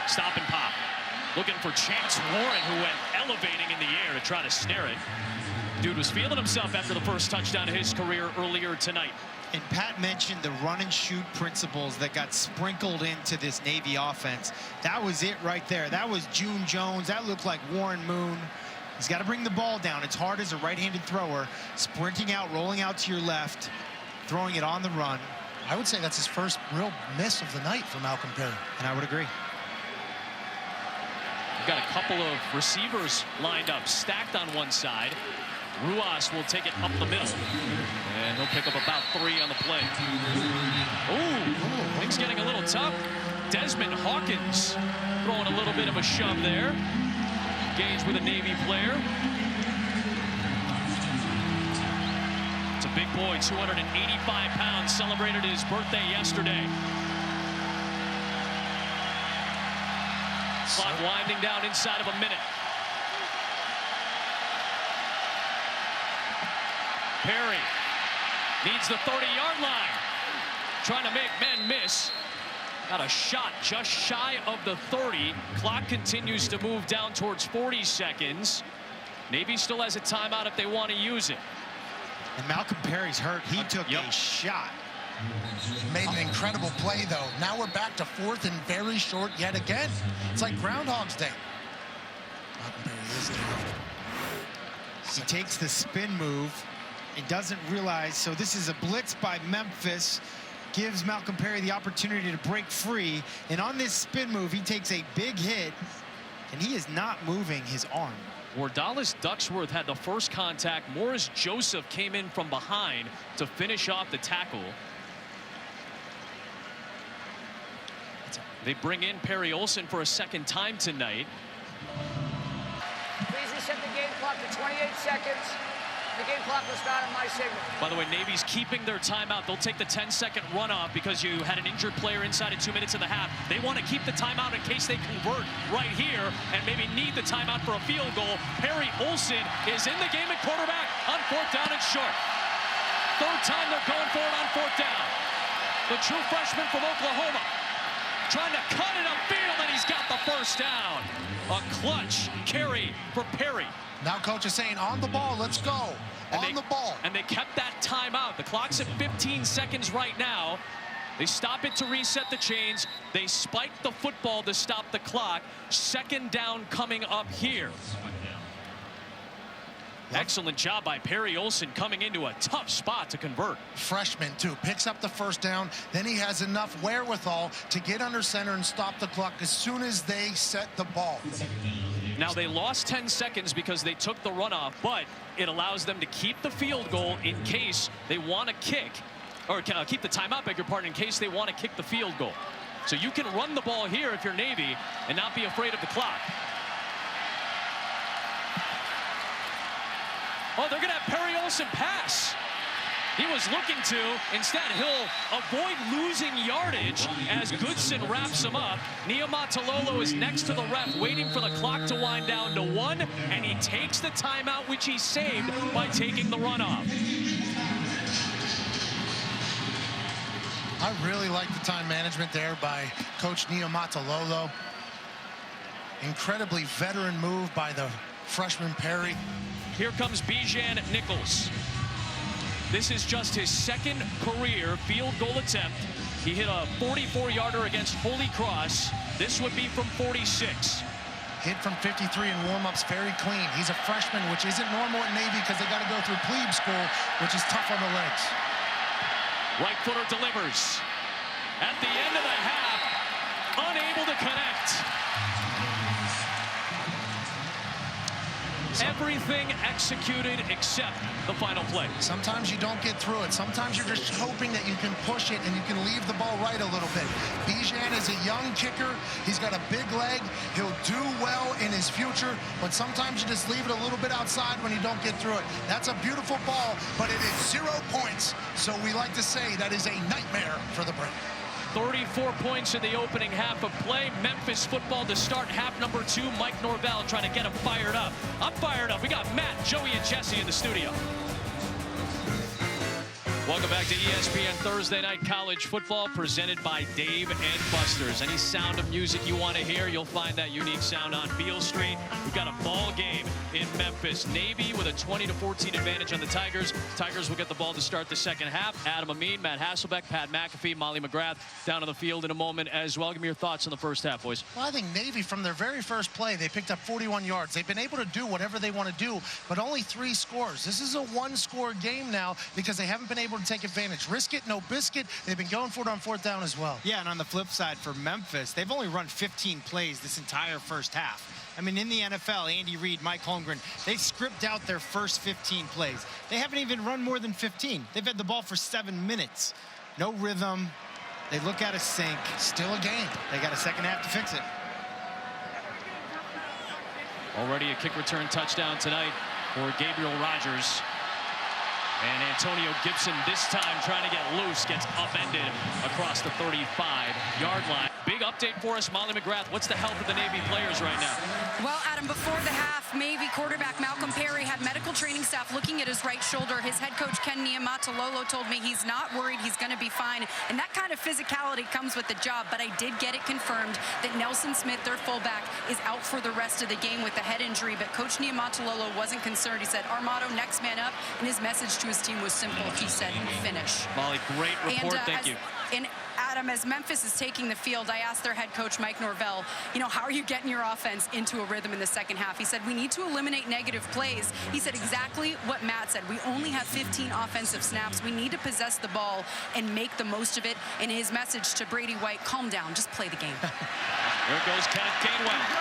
stop and pop. Looking for Chance Warren, who went elevating in the air to try to snare it. Dude was feeling himself after the first touchdown of his career earlier tonight. And Pat mentioned the run and shoot principles that got sprinkled into this Navy offense. That was it right there. That was June Jones. That looked like Warren Moon. He's got to bring the ball down. It's hard as a right-handed thrower, sprinting out, rolling out to your left, throwing it on the run. I would say that's his first real miss of the night for Malcolm Perry. And I would agree. We've got a couple of receivers lined up, stacked on one side. Ruas will take it up the middle. And they'll pick up about 3 on the play. Ooh, things getting a little tough. Desmond Hawkins throwing a little bit of a shove there. Engaged with a Navy player. It's a big boy, 285 pounds, celebrated his birthday yesterday. Clock winding down inside of a minute. Perry needs the 30-yard line. Trying to make men miss. Got a shot just shy of the 30. Clock continues to move down towards 40 seconds. Navy still has a timeout if they want to use it. And Malcolm Perry's hurt. He took a shot. Made an incredible play, though. Now we're back to 4th and very short yet again. It's like Groundhog's Day. Malcolm Perry is there. He takes the spin move and doesn't realize. So this is a blitz by Memphis. Gives Malcolm Perry the opportunity to break free. And on this spin move, he takes a big hit. And he is not moving his arm. Wardalis Ducksworth had the first contact. Morris Joseph came in from behind to finish off the tackle. They bring in Perry Olsen for a second time tonight. Please reset the game clock to 28 seconds. The game clock will start on my signal. By the way, Navy's keeping their timeout. They'll take the 10-second runoff because you had an injured player inside of 2 minutes in the half. They want to keep the timeout in case they convert right here and maybe need the timeout for a field goal. Perry Olsen is in the game at quarterback on 4th down and short. 3rd time they're going for it on 4th down. The true freshman from Oklahoma trying to cut it upfield, and he's got the first down. A clutch carry for Perry. Now coach is saying, on the ball, let's go. On the ball. And they kept that timeout. The clock's at 15 seconds right now. They stop it to reset the chains. They spike the football to stop the clock. 2nd down coming up here. Excellent job by Perry Olsen coming into a tough spot to convert. Freshman, too. Picks up the first down. Then he has enough wherewithal to get under center and stop the clock as soon as they set the ball. Now, they lost 10 seconds because they took the runoff, but it allows them to keep the field goal in case they want to kick, or keep the timeout, beg your pardon, in case they want to kick the field goal. So you can run the ball here if you're Navy and not be afraid of the clock. Oh, they're going to have Perry Olsen pass. He was looking to. Instead, he'll avoid losing yardage as Goodson wraps him up. Niumatalolo is next to the ref, waiting for the clock to wind down to 1, and he takes the timeout, which he saved by taking the runoff. I really like the time management there by Coach Niumatalolo. Incredibly veteran move by the freshman Perry. Here comes Bijan Nichols. This is just his 2nd career field goal attempt. He hit a 44-yarder against Holy Cross. This would be from 46. Hit from 53 in warm-ups, very clean. He's a freshman, which isn't normal at Navy because they got to go through plebe school, which is tough on the legs. Right footer delivers. At the end of the half, unable to connect. Everything executed except the final play. Sometimes you don't get through it. Sometimes you're just hoping that you can push it and you can leave the ball right a little bit. Bijan is a young kicker. He's got a big leg. He'll do well in his future, but sometimes you just leave it a little bit outside when you don't get through it. That's a beautiful ball, but it is 0 points. So we like to say that is a nightmare for the Brady. 34 points in the opening half of play. Memphis football to start half number 2. Mike Norvell trying to get him fired up. I'm fired up. We got Matt, Joey, and Jesse in the studio. Welcome back to ESPN Thursday Night College Football, presented by Dave and Buster's. Any sound of music you want to hear, you'll find that unique sound on Beale Street. We've got a ball game in Memphis. Navy with a 20-14 advantage on the Tigers. Tigers will get the ball to start the second half. Adam Amin, Matt Hasselbeck, Pat McAfee, Molly McGrath down on the field in a moment as well. Give me your thoughts on the first half, boys. Well, I think Navy, from their very first play, they picked up 41 yards. They've been able to do whatever they want to do, but only 3 scores. This is a 1-score game now because they haven't been able to take advantage. Risk it, no biscuit. They've been going for it on 4th down as well. Yeah, and on the flip side for Memphis, they've only run 15 plays this entire first half. I mean, in the NFL, Andy Reid, Mike Holmgren, they script out their first 15 plays. They haven't even run more than 15. They've had the ball for 7 minutes. No rhythm. They look out of sync. Still a game. They got a second half to fix it. Already a kick return touchdown tonight for Gabriel Rogers. And Antonio Gibson this time trying to get loose, gets upended across the 35-yard line. Big update for us, Molly McGrath. What's the health of the Navy players right now? Well, Adam, before the half, Navy quarterback Malcolm Perry had medical training staff looking at his right shoulder. His head coach, Ken Niumatalolo, told me he's not worried, he's going to be fine. And that kind of physicality comes with the job. But I did get it confirmed that Nelson Smith, their fullback, is out for the rest of the game with a head injury. But Coach Niumatalolo wasn't concerned. He said, our motto, next man up. And his message to his team was simple. He said, finish. Molly, great report. Thank you. And Adam, as Memphis is taking the field, I asked their head coach, Mike Norvell, how are you getting your offense into a rhythm in the second half? He said, we need to eliminate negative plays. He said exactly what Matt said. We only have 15 offensive snaps. We need to possess the ball and make the most of it. And his message to Brady White, calm down, just play the game. There goes Kenneth Gainwell.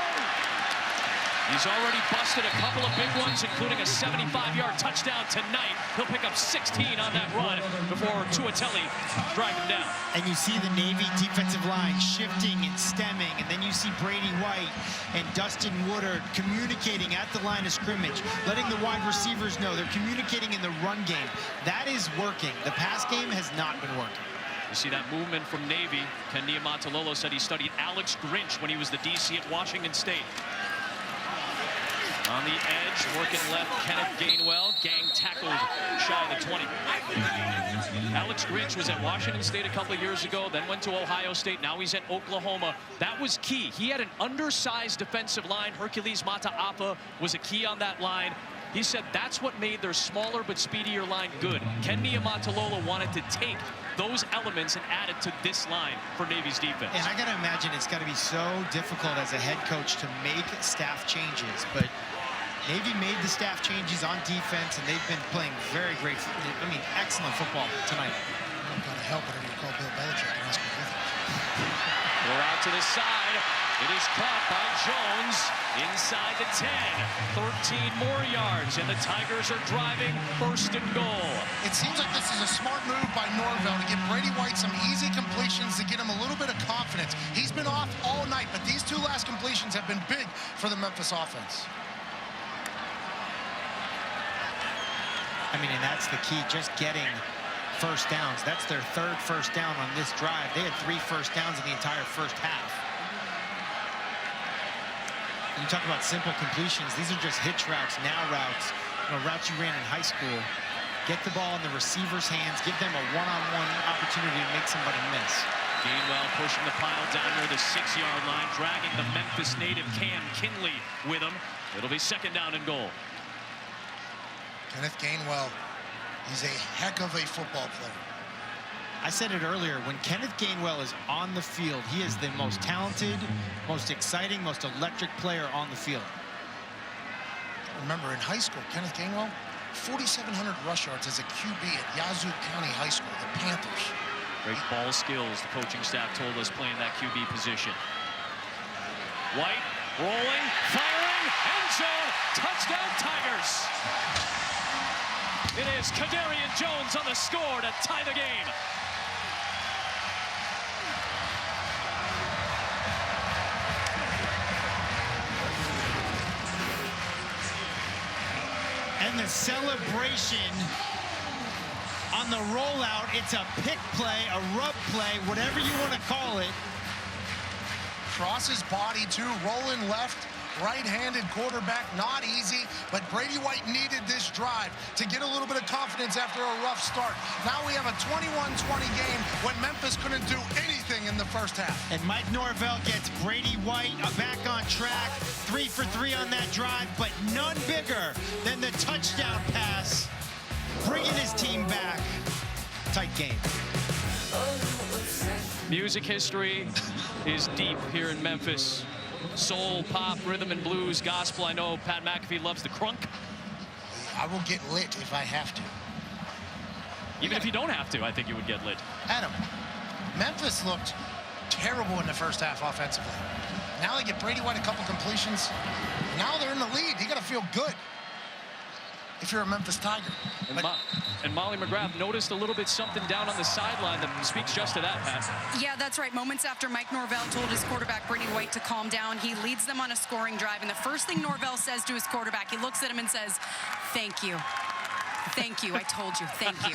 He's already busted a couple of big ones, including a 75-yard touchdown tonight. He'll pick up 16 on that run before Tuatelli drive him down. And you see the Navy defensive line shifting and stemming, and then you see Brady White and Dustin Woodard communicating at the line of scrimmage, letting the wide receivers know they're communicating in the run game. That is working. The pass game has not been working. You see that movement from Navy. Ken Niumatalolo said he studied Alex Grinch when he was the DC at Washington State. On the edge, working left, Kenneth Gainwell. Gang tackled shy of the 20. Alex Grinch was at Washington State a couple of years ago, then went to Ohio State. Now he's at Oklahoma. That was key. He had an undersized defensive line. Hercules Mata'afa was a key on that line. He said that's what made their smaller but speedier line good. Ken Niumatalolo wanted to take those elements and add it to this line for Navy's defense. And I got to imagine it's got to be so difficult as a head coach to make staff changes, but Navy made the staff changes on defense, and they've been playing very great, excellent football tonight. I'm going to help it and call Bill Belichick and ask him defense. We're out to the side. It is caught by Jones inside the 10. 13 more yards, and the Tigers are driving first and goal. It seems like this is a smart move by Norvell to give Brady White some easy completions to get him a little bit of confidence. He's been off all night, but these two last completions have been big for the Memphis offense. And that's the key, just getting first downs. That's their third first down on this drive. They had 3 first downs in the entire first half. And you talk about simple completions. These are just hitch routes, now routes, routes you ran in high school. Get the ball in the receiver's hands, give them a one-on-one opportunity to make somebody miss. Gainwell pushing the pile down near the 6-yard line, dragging the Memphis native Cam Kinley with him. It'll be second down and goal. Kenneth Gainwell, he's a heck of a football player. I said it earlier, when Kenneth Gainwell is on the field, he is the most talented, most exciting, most electric player on the field. Remember, in high school, Kenneth Gainwell, 4,700 rush yards as a QB at Yazoo County High School, the Panthers. Great ball skills, the coaching staff told us, playing that QB position. White, rolling, firing, end zone, touchdown Tigers! It is Kadarian Jones on the score to tie the game. And the celebration on the rollout, it's a pick play, a rub play, whatever you want to call it. Cross his body too, rolling left, right-handed quarterback, not easy, but Brady White needed this drive to get a little bit of confidence after a rough start. Now we have a 21-20 game when Memphis couldn't do anything in the first half. And Mike Norvell gets Brady White back on track, 3 for 3 on that drive, but none bigger than the touchdown pass, bringing his team back. Tight game. Music history is deep here in Memphis. Soul, pop, rhythm and blues, gospel. I know Pat McAfee loves the crunk. I will get lit if I have to. Even if you don't have to, I think you would get lit. Adam, Memphis looked terrible in the first half offensively. Now they get Brady White a couple completions. Now they're in the lead. You got to feel good if you're a Memphis Tiger. And Molly McGrath noticed a little bit something down on the sideline that speaks just to that, Pat. Yeah, that's right. Moments after Mike Norvell told his quarterback, Brady White, to calm down, he leads them on a scoring drive. And the first thing Norvell says to his quarterback, he looks at him and says, "Thank you. Thank you. I told you. Thank you."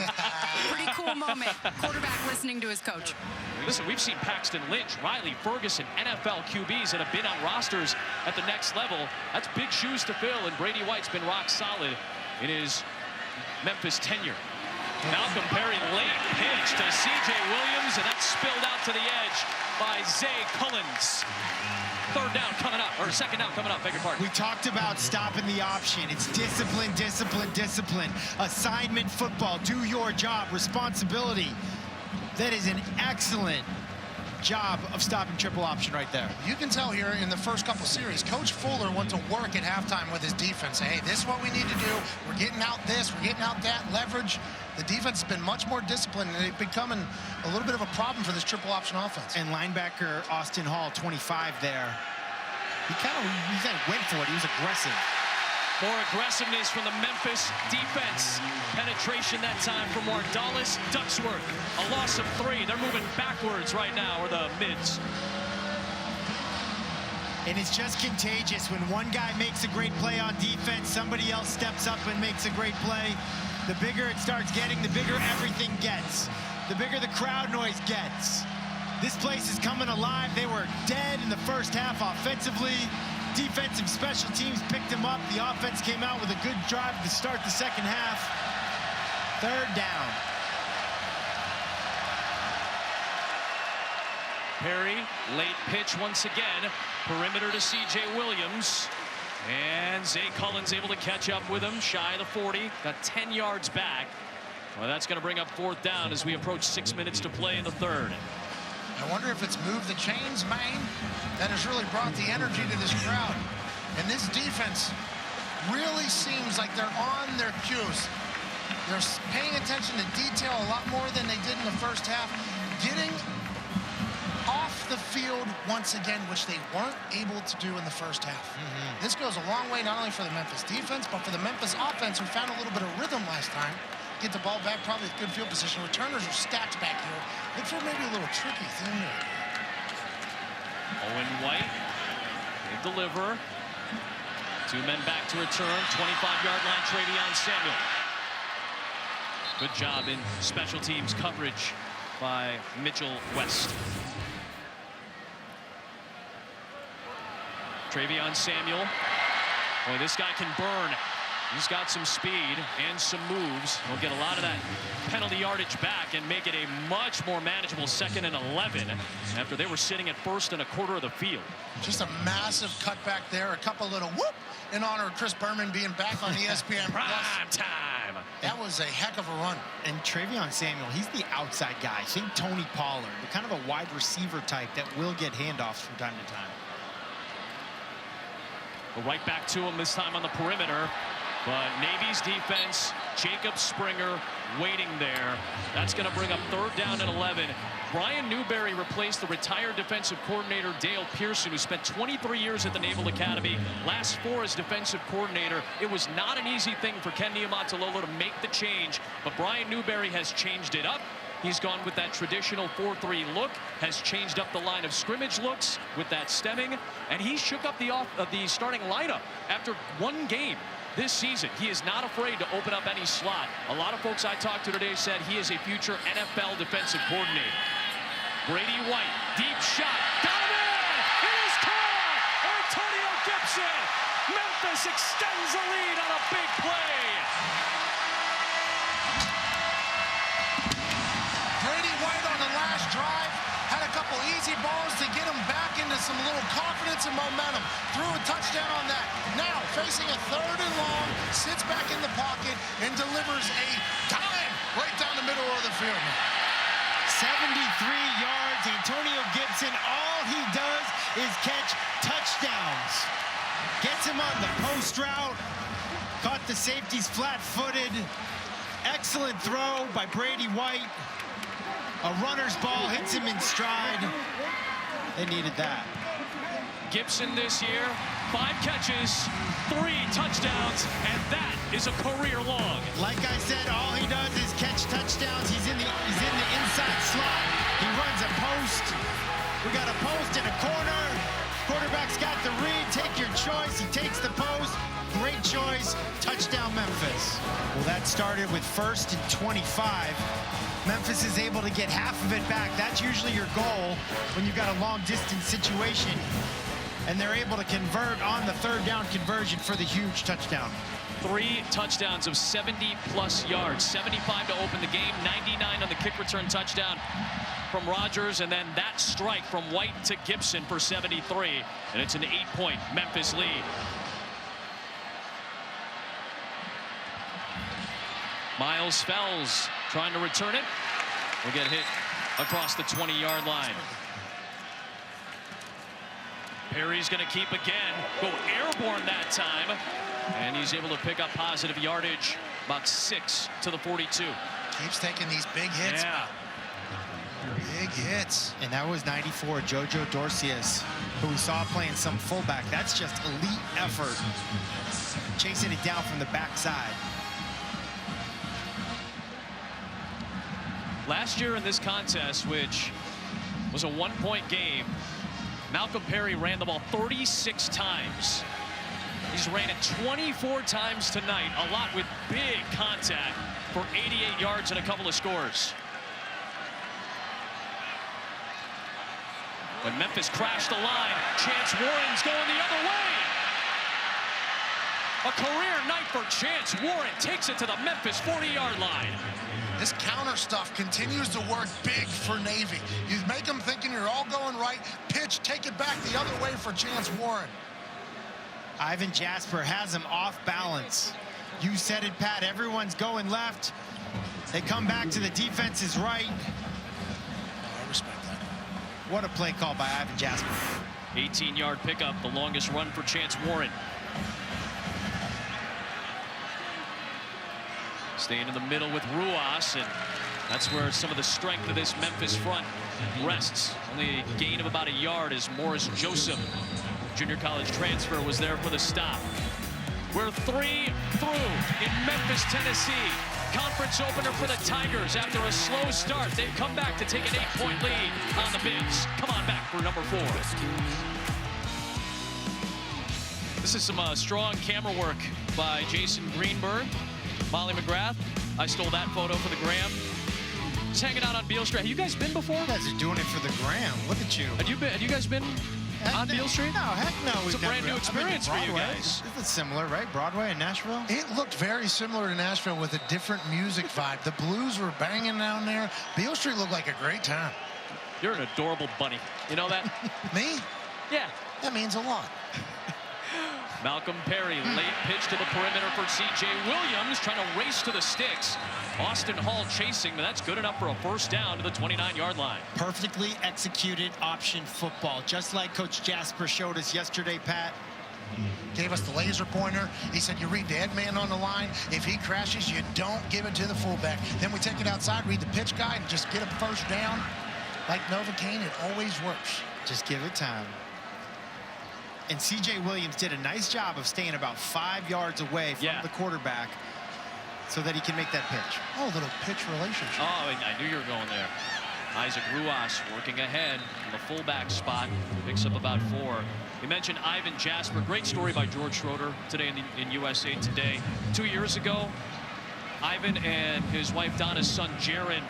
Pretty cool moment. Quarterback listening to his coach. Listen, we've seen Paxton Lynch, Riley Ferguson, NFL QBs that have been on rosters at the next level. That's big shoes to fill, and Brady White's been rock solid in his Memphis tenure. Malcolm Perry late pitch to C.J. Williams, and that's spilled out to the edge by Zay Cullins. Third down coming up, or second down coming up, beg your pardon. We talked about stopping the option. It's discipline, discipline, discipline. Assignment football, do your job, responsibility. That is an excellent job of stopping triple option right there. You can tell here in the first couple series, Coach Fuller went to work at halftime with his defense. Hey, this is what we need to do. We're getting out this, we're getting out that, leverage. The defense has been much more disciplined, and it's becoming a little bit of a problem for this triple option offense. And linebacker Austin Hall, 25 there. He kind of went for it. He was aggressive. More aggressiveness from the Memphis defense. Penetration that time from Mardalis Ducksworth. A loss of 3. They're moving backwards right now, or the mids. And it's just contagious. When one guy makes a great play on defense, somebody else steps up and makes a great play. The bigger it starts getting, the bigger everything gets. The bigger the crowd noise gets. This place is coming alive. They were dead in the first half offensively. Defensive special teams picked them up. The offense came out with a good drive to start the second half. Third down. Perry, late pitch once again. Perimeter to C.J. Williams. And Zay Cullins able to catch up with him, shy of the 40. Got 10 yards back. Well, that's going to bring up fourth down as we approach 6 minutes to play in the third. I wonder if it's moved the chains, man, that has really brought the energy to this crowd. And this defense really seems like they're on their cues. They're paying attention to detail a lot more than they did in the first half. Getting off the field once again, which they weren't able to do in the first half. This goes a long way, not only for the Memphis defense, but for the Memphis offense, who found a little bit of rhythm last time. Get the ball back, probably with good field position. Returners are stacked back here. Look for maybe a little tricky thing here. Owen White, they deliver. 2 men back to return. 25-yard line, Travion Samuel. Good job in special teams coverage by Mitchell West. Travion Samuel. Boy, this guy can burn. He's got some speed and some moves. He'll get a lot of that penalty yardage back and make it a much more manageable 2nd and 11 after they were sitting at 1st and a quarter of the field. Just a massive cutback there. A couple little whoop in honor of Chris Berman being back on ESPN. Prime time. That was a heck of a run. And Travion Samuel, he's the outside guy. Think Tony Pollard, the kind of a wide receiver type that will get handoffs from time to time. Well, right back to him this time on the perimeter. But Navy's defense, Jacob Springer waiting there. That's going to bring up 3rd down and 11. Brian Newberry replaced the retired defensive coordinator Dale Pearson, who spent 23 years at the Naval Academy, last 4 as defensive coordinator. It was not an easy thing for Ken Niumatalolo to make the change, but Brian Newberry has changed it up. He's gone with that traditional 4-3 look, has changed up the line of scrimmage looks with that stemming, and he shook up the starting lineup after 1 game. This season, he is not afraid to open up any slot. A lot of folks I talked to today said he is a future NFL defensive coordinator. Brady White, deep shot, got him in! It is caught! Antonio Gibson! Memphis extends the lead on a big play. Brady White on the last drive had a couple easy balls to get him back into some little confidence and momentum. Threw a touchdown on that. Now facing a 3rd and long, sits back in the pocket and delivers a dime right down the middle of the field. 73 yards. Antonio Gibson, all he does is catch touchdowns. Gets him on the post route. Caught the safeties flat-footed. Excellent throw by Brady White. A runner's ball hits him in stride. They needed that. Gibson this year, 5 catches, 3 touchdowns, and that is a career long. Like I said, all he does is catch touchdowns. He's in the inside slot. He runs a post. We got a post in a corner. Quarterback's got the read. Take your choice. He takes the post. Great choice. Touchdown, Memphis. Well, that started with 1st and 25. Memphis is able to get half of it back. That's usually your goal when you've got a long-distance situation. And they're able to convert on the 3rd down conversion for the huge touchdown. 3 touchdowns of 70-plus yards, 75 to open the game, 99 on the kick return touchdown from Rodgers, and then that strike from White to Gibson for 73, and it's an 8-point Memphis lead. Miles Fells trying to return it. Will get hit across the 20-yard line. Perry's going to keep again, go airborne that time, and he's able to pick up positive yardage, about 6 to the 42. Keeps taking these big hits. Yeah. Big hits. And that was 94, Jojo Dorcius, who we saw playing some fullback. That's just elite effort, chasing it down from the backside. Last year in this contest, which was a 1-point game, Malcolm Perry ran the ball 36 times. He's ran it 24 times tonight, a lot with big contact for 88 yards and a couple of scores. When Memphis crashed the line, Chance Warren's going the other way. A career night for Chance Warren, takes it to the Memphis 40-yard line. This counter stuff continues to work big for Navy. You make them thinking you're all going right, pitch, take it back the other way for Chance Warren. Ivan Jasper has him off balance. You said it, Pat, everyone's going left. They come back to the defense's right. I respect that. What a play call by Ivan Jasper. 18-yard pickup, the longest run for Chance Warren. Staying in the middle with Ruas, and that's where some of the strength of this Memphis front rests. Only a gain of about a yard as Morris Joseph, junior college transfer, was there for the stop. We're 3 through in Memphis, Tennessee. Conference opener for the Tigers. After a slow start, they've come back to take an 8-point lead on the Bigs. Come on back for number 4. This is some strong camera work by Jason Greenberg. Molly McGrath, I stole that photo for the gram. Just hanging out on Beale Street. Have you guys been before? You guys are doing it for the gram. Look at you. Have you guys been on Beale Street? No, heck no. It's a brand new experience for you guys. This is similar, right? Broadway in Nashville? It looked very similar to Nashville with a different music vibe. The Blues were banging down there. Beale Street looked like a great time. You're an adorable bunny. You know that? Me? Yeah. That means a lot. Malcolm Perry, late pitch to the perimeter for C.J. Williams, trying to race to the sticks. Austin Hall chasing, but that's good enough for a first down to the 29-yard line. Perfectly executed option football, just like Coach Jasper showed us yesterday, Pat. Gave us the laser pointer. He said you read the head man on the line. If he crashes, you don't give it to the fullback. Then we take it outside, read the pitch guide, and just get a first down. Like Novocaine, it always works. Just give it time. And C.J. Williams did a nice job of staying about 5 yards away from the quarterback so that he can make that pitch. Oh, little pitch relationship. Oh, I knew you were going there. Isaac Ruas working ahead in the fullback spot. Picks up about 4. We mentioned Ivan Jasper. Great story by George Schroeder today in USA Today. 2 years ago, Ivan and his wife Donna's son Jaron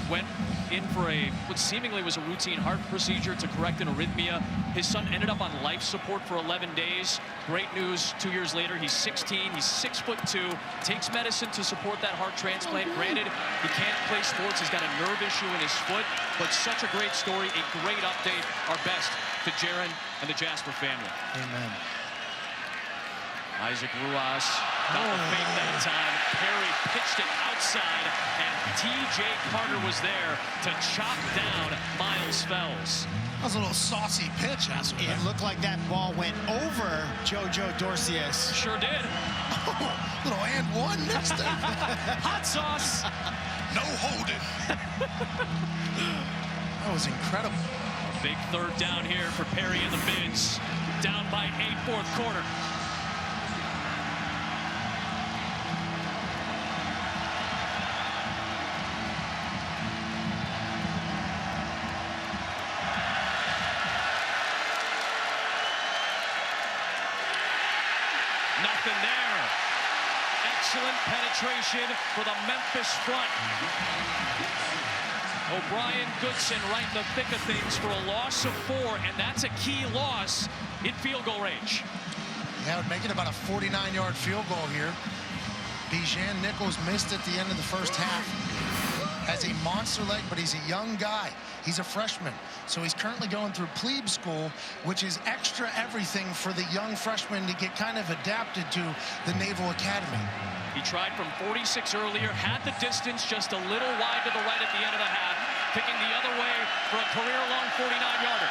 went in for what seemingly was a routine heart procedure to correct an arrhythmia. His son ended up on life support for 11 days. Great news, 2 years later, he's 16, he's 6'2", takes medicine to support that heart transplant. Granted, he can't play sports, he's got a nerve issue in his foot, but such a great story, a great update. Our best to Jaron and the Jasper family. Amen. Isaac Ruas got the fake that time. Perry pitched it outside, and T.J. Carter was there to chop down Miles Fells. That was a little saucy pitch, It looked like that ball went over Jojo Dorcius. Sure did. Oh, little and one next to Hot sauce. No holding. That was incredible. Big third down here for Perry in the mids. Down by 8, fourth quarter. Nothing there. Excellent penetration for the Memphis front. O'Brien Goodson right in the thick of things for a loss of 4, and that's a key loss in field goal range. Yeah, would make it about a 49-yard field goal here. Bijan Nichols missed at the end of the first half. Has a monster leg, but he's a young guy. He's a freshman, so he's currently going through plebe school, which is extra everything for the young freshman to get kind of adapted to the Naval Academy. He tried from 46 earlier, had the distance just a little wide to the right at the end of the half, picking the other way for a career-long 49-yarder.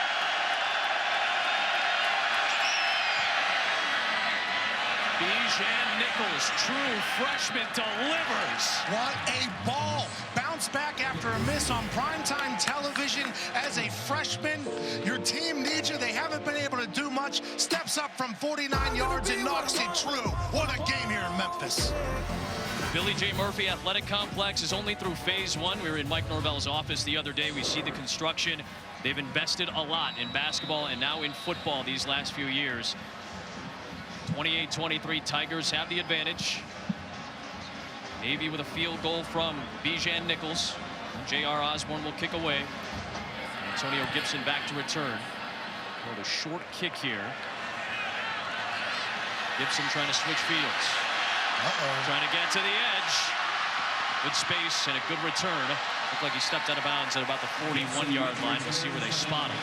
Bijan Nichols, true freshman, delivers. What a ball. Bounce back after a miss on primetime television as a freshman. Your team needs you. They haven't been able to do much. Steps up from 49 yards and knocks it true. What a game here in Memphis. Billy J. Murphy Athletic Complex is only through phase 1. We were in Mike Norvell's office the other day. We see the construction. They've invested a lot in basketball and now in football these last few years. 28-23, Tigers have the advantage. Navy with a field goal from Bijan Nichols. J.R. Osborne will kick away. Antonio Gibson back to return. Well, a short kick here. Gibson trying to switch fields. Trying to get to the edge. Good space and a good return. Looked like he stepped out of bounds at about the 41-yard line. We'll see where they spot him.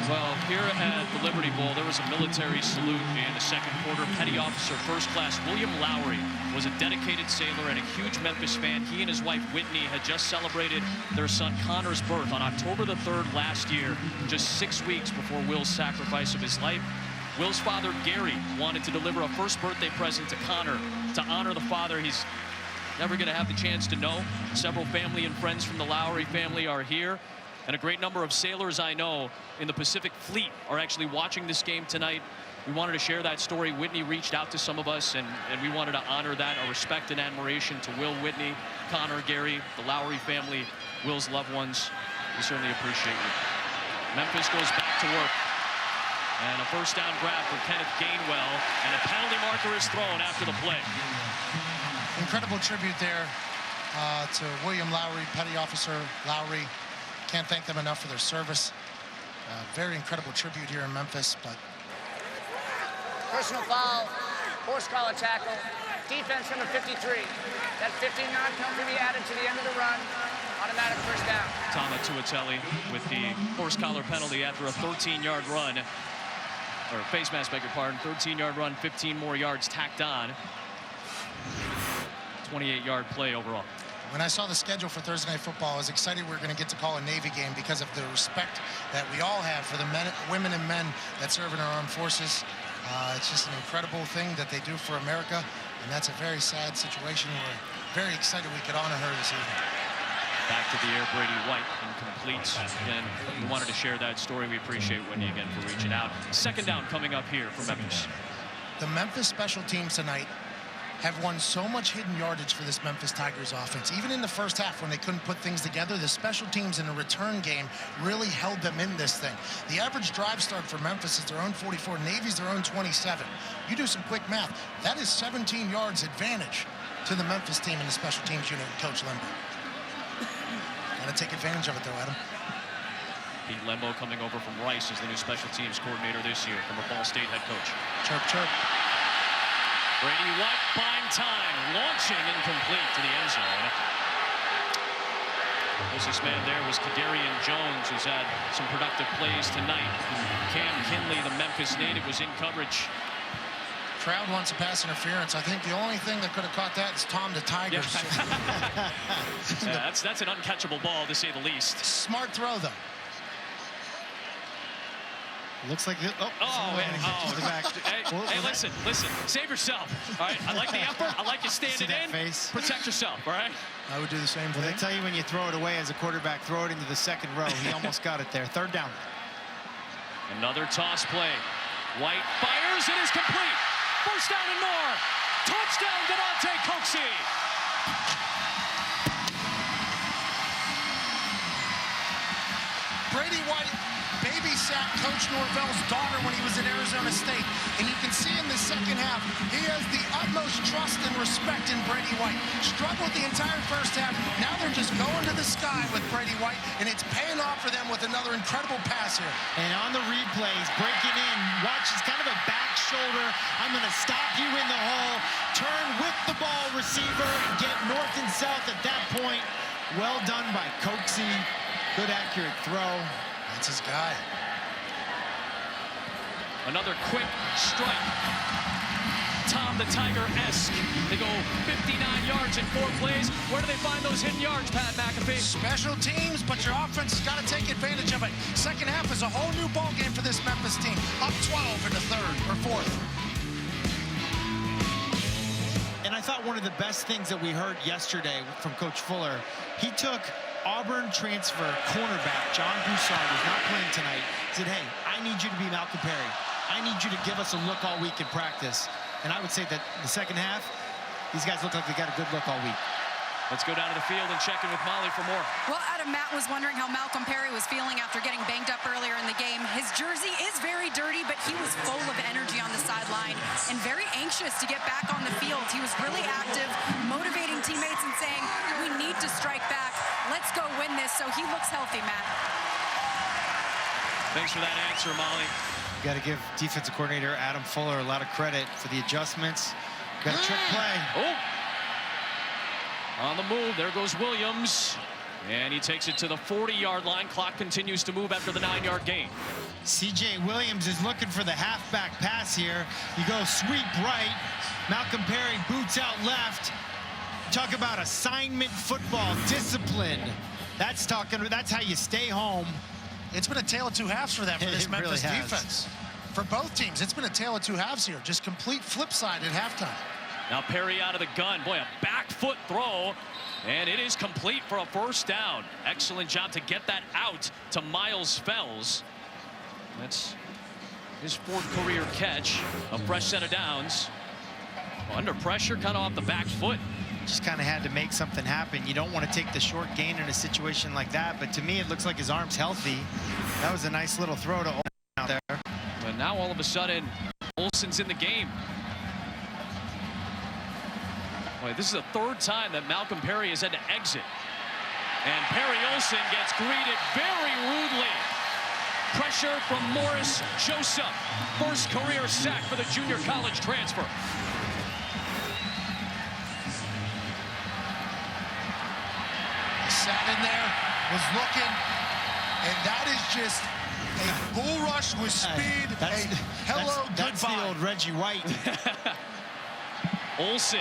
Well, here at the Liberty Bowl, there was a military salute in the second quarter. Petty Officer First Class William Lowry was a dedicated sailor and a huge Memphis fan. He and his wife, Whitney, had just celebrated their son Connor's birth on October the 3rd last year, just 6 weeks before Will's sacrifice of his life. Will's father, Gary, wanted to deliver a first birthday present to Connor to honor the father he's never going to have the chance to know. Several family and friends from the Lowry family are here. And a great number of sailors I know in the Pacific Fleet are actually watching this game tonight. We wanted to share that story. Whitney reached out to some of us, and we wanted to honor that, our respect and admiration to Will, Whitney, Connor, Gary, the Lowry family, Will's loved ones. We certainly appreciate you. Memphis goes back to work. And a first down grab for Kenneth Gainwell, and a penalty marker is thrown after the play. Incredible tribute there to William Lowry, Petty Officer Lowry. Can't thank them enough for their service. Very incredible tribute here in Memphis. But Personal foul, horse collar tackle, defense number 53. That 15-yard penalty be added to the end of the run. Automatic first down. Tama Tuatelli with the horse collar penalty after a 13-yard run. Or face mask, beg your pardon. 13-yard run, 15 more yards tacked on. 28-yard play overall. when I saw the schedule for Thursday Night Football, I was excited we were going to get to call a Navy game because of the respect that we all have for the men, women and men that serve in our armed forces. It's just an incredible thing that they do for America, and that's a very sad situation. We're very excited we could honor her this evening. Back to the air, Brady White, incomplete. Again, we wanted to share that story. We appreciate Whitney again for reaching out. Second down coming up here for Memphis. The Memphis special teams tonight have won so much hidden yardage for this Memphis Tigers offense. Even in the first half when they couldn't put things together, the special teams in the return game really held them in this thing. The average drive start for Memphis is their own 44. Navy's their own 27. You do some quick math. That is 17 yards advantage to the Memphis team in the special teams unit, Coach Lembo. Got to take advantage of it, though, Adam. Pete Lembo coming over from Rice as the new special teams coordinator this year, from a Ball State head coach. Chirp, chirp. Brady White buying time, launching incomplete to the end zone. Closest man there was Kadarian Jones, who's had some productive plays tonight. Cam Kinley, the Memphis native, was in coverage. Crowd wants a pass interference. I think the only thing that could have caught that is Tom the Tigers. Yeah, that's an uncatchable ball, to say the least. Smart throw, though. Looks like it. Hey, listen. Save yourself. All right. I like the effort. I like you standing in. Face? Protect yourself. All right. I would do the same Well, thing. they tell you when you throw it away as a quarterback, throw it into the second row. He almost got it there. Third down. Another toss play. White fires. It is complete. First down and more. Touchdown, Devontae Coxie. Brady White babysat Coach Norvell's daughter when he was at Arizona State. And you can see in the second half, he has the utmost trust and respect in Brady White. Struggled the entire first half. Now they're just going to the sky with Brady White, and it's paying off for them with another incredible pass here. And on the replays, breaking in, watch, it's kind of a back shoulder. I'm going to stop you in the hole, turn with the ball receiver, and get north and south at that point. Well done by Coxie. Good accurate throw. That's his guy. Another quick strike. Tom the Tiger-esque. They go 59 yards in 4 plays. Where do they find those hidden yards, Pat McAfee? Special teams, but your offense has got to take advantage of it. Second half is a whole new ball game for this Memphis team. Up 12 in the third or fourth. And I thought one of the best things that we heard yesterday from Coach Fuller, he took Auburn transfer cornerback John Broussard, who's not playing tonight, said, hey, I need you to be Malcolm Perry. I need you to give us a look all week in practice. And I would say that the second half, these guys look like they got a good look all week. Let's go down to the field and check in with Molly for more. Well, Adam, Matt was wondering how Malcolm Perry was feeling after getting banged up earlier in the game. His jersey is very dirty, but he was full of energy on the sideline and very anxious to get back on the field. He was really active, motivating teammates and saying, we need to strike back. Let's go win this. So he looks healthy, Matt. Thanks for that answer, Molly. Got to give defensive coordinator Adam Fuller a lot of credit for the adjustments. Got a trick play. Oh! On the move, there goes Williams. And he takes it to the 40-yard line. Clock continues to move after the 9-yard gain. C.J. Williams is looking for the halfback pass here. You go sweep right. Malcolm Perry boots out left. Talk about assignment football, discipline. That's how you stay home. It's been a tale of two halves for them, for this Memphis defense. For both teams, it's been a tale of two halves here. Just complete flip side at halftime. Now Perry out of the gun. Boy, a back foot throw. And it is complete for a first down. Excellent job to get that out to Miles Fells. That's his 4th career catch. A fresh set of downs. Under pressure, kind of off the back foot. Just kind of had to make something happen. You don't want to take the short gain in a situation like that, but to me it looks like his arm's healthy. That was a nice little throw to Olsen out there. But now all of a sudden, Olsen's in the game. Boy, this is the 3rd time that Malcolm Perry has had to exit. And Perry Olsen gets greeted very rudely. Pressure from Morris Joseph. First career sack for the junior college transfer. Sat in there, was looking, and that is just a bull rush with speed. Hello, that's the old Reggie White. Olsen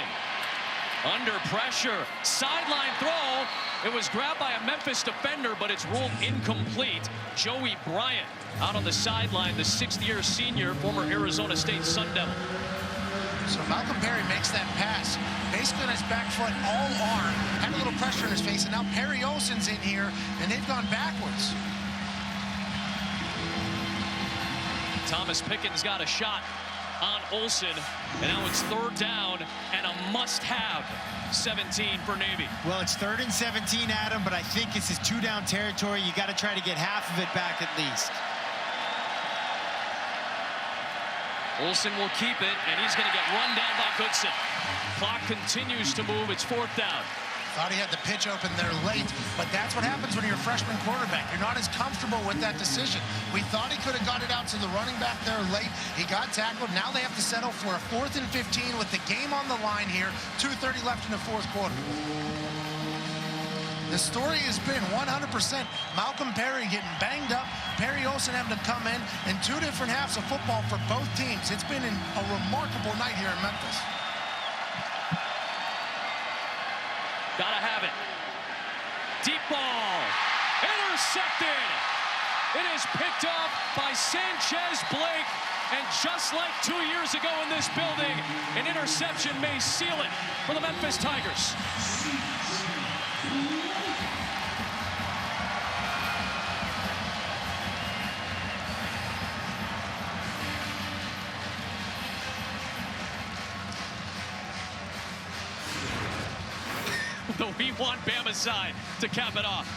under pressure, sideline throw. It was grabbed by a Memphis defender, but it's ruled incomplete. Joey Bryant out on the sideline, the 6th-year senior, former Arizona State Sun Devil. So Malcolm Perry makes that pass, basically on his back foot, all arm, had a little pressure in his face, and now Perry Olsen's in here, and they've gone backwards. Thomas Pickens got a shot on Olsen, and now it's 3rd down and a must-have 17 for Navy. Well, it's 3rd and 17, Adam, but I think this is 2-down territory. You got to try to get half of it back at least. Olsen will keep it, and he's going to get run down by Goodson. Clock continues to move. It's 4th down. Thought he had the pitch open there late, but that's what happens when you're a freshman quarterback. You're not as comfortable with that decision. We thought he could have got it out to the running back there late. He got tackled. Now they have to settle for a 4th and 15 with the game on the line here. 2:30 left in the 4th quarter. The story has been 100% Malcolm Perry getting banged up, Perry Olsen having to come in 2 different halves of football for both teams. It's been a remarkable night here in Memphis. Gotta have it. Deep ball. Intercepted. It is picked off by Sanchez Blake. And just like 2 years ago in this building, an interception may seal it for the Memphis Tigers. The We Want Bama side to cap it off.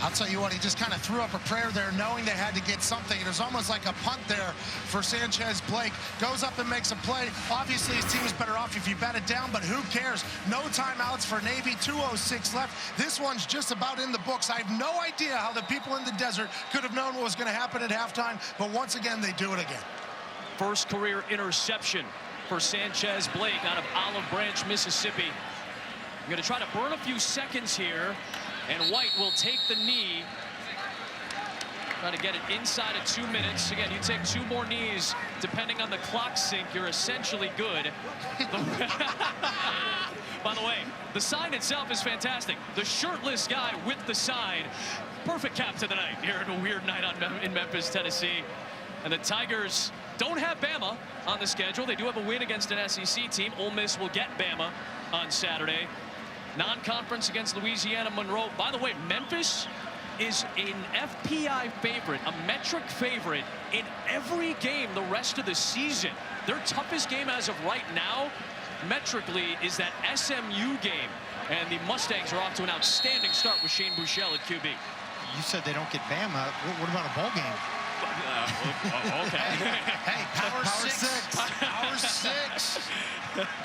I'll tell you what, he just kind of threw up a prayer there, knowing they had to get something. It was almost like a punt there for Sanchez Blake. Goes up and makes a play. Obviously, his team is better off if you bat it down, but who cares? No timeouts for Navy, 2:06 left. This one's just about in the books. I have no idea how the people in the desert could have known what was going to happen at halftime, but once again, they do it again. First career interception for Sanchez Blake out of Olive Branch, Mississippi. I'm going to try to burn a few seconds here. And White will take the knee. Trying to get it inside of 2 minutes. Again, you take 2 more knees, depending on the clock sync, you're essentially good. By the way, the sign itself is fantastic. The shirtless guy with the sign. Perfect cap to the night here at a weird night in Memphis, Tennessee. And the Tigers don't have Bama on the schedule. They do have a win against an SEC team. Ole Miss will get Bama on Saturday. Non-conference against Louisiana Monroe. By the way, Memphis is an FPI favorite, a metric favorite in every game the rest of the season. Their toughest game as of right now, metrically, is that SMU game. And the Mustangs are off to an outstanding start with Shane Buechele at QB. You said they don't get Bama. What about a bowl game? Okay. Hey, power six. Power six.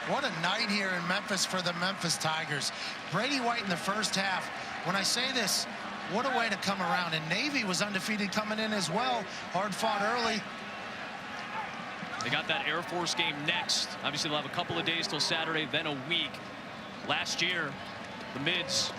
What a night here in Memphis for the Memphis Tigers. Brady White in the first half. When I say this, what a way to come around. And Navy was undefeated coming in as well. Hard fought early. They got that Air Force game next. Obviously, they'll have a couple of days till Saturday, then a week. Last year, the Mids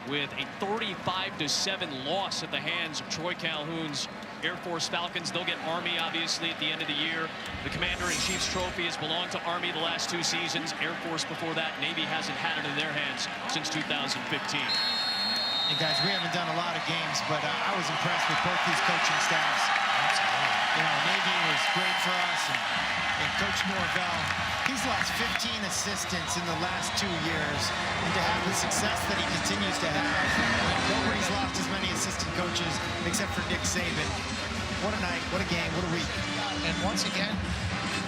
with a 35-7 loss at the hands of Troy Calhoun's Air Force Falcons. They'll get Army, obviously, at the end of the year. The Commander-in-Chief's trophy has belonged to Army the last 2 seasons. Air Force before that. Navy hasn't had it in their hands since 2015. Hey, guys, we haven't done a lot of games, but I was impressed with both these coaching staffs. You know, Navy was great for us, and Coach Norvell, he's lost 15 assistants in the last 2 years, and to have the success that he continues to have, nobody's lost as many assistant coaches except for Nick Saban. What a night, what a game, what a week. And once again,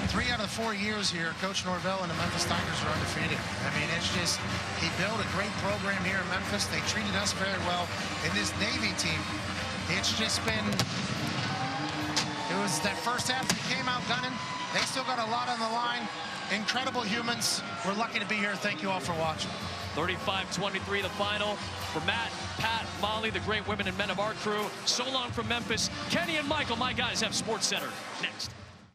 3 out of 4 years here, Coach Norvell and the Memphis Tigers are undefeated. I mean, it's just, he built a great program here in Memphis. They treated us very well. And this Navy team, it's just been, it was that first half that came out gunning. They still got a lot on the line. Incredible humans. We're lucky to be here. Thank you all for watching. 35-23 the final. For Matt, Pat, Molly, the great women and men of our crew. So long from Memphis. Kenny and Michael, my guys, have SportsCenter next.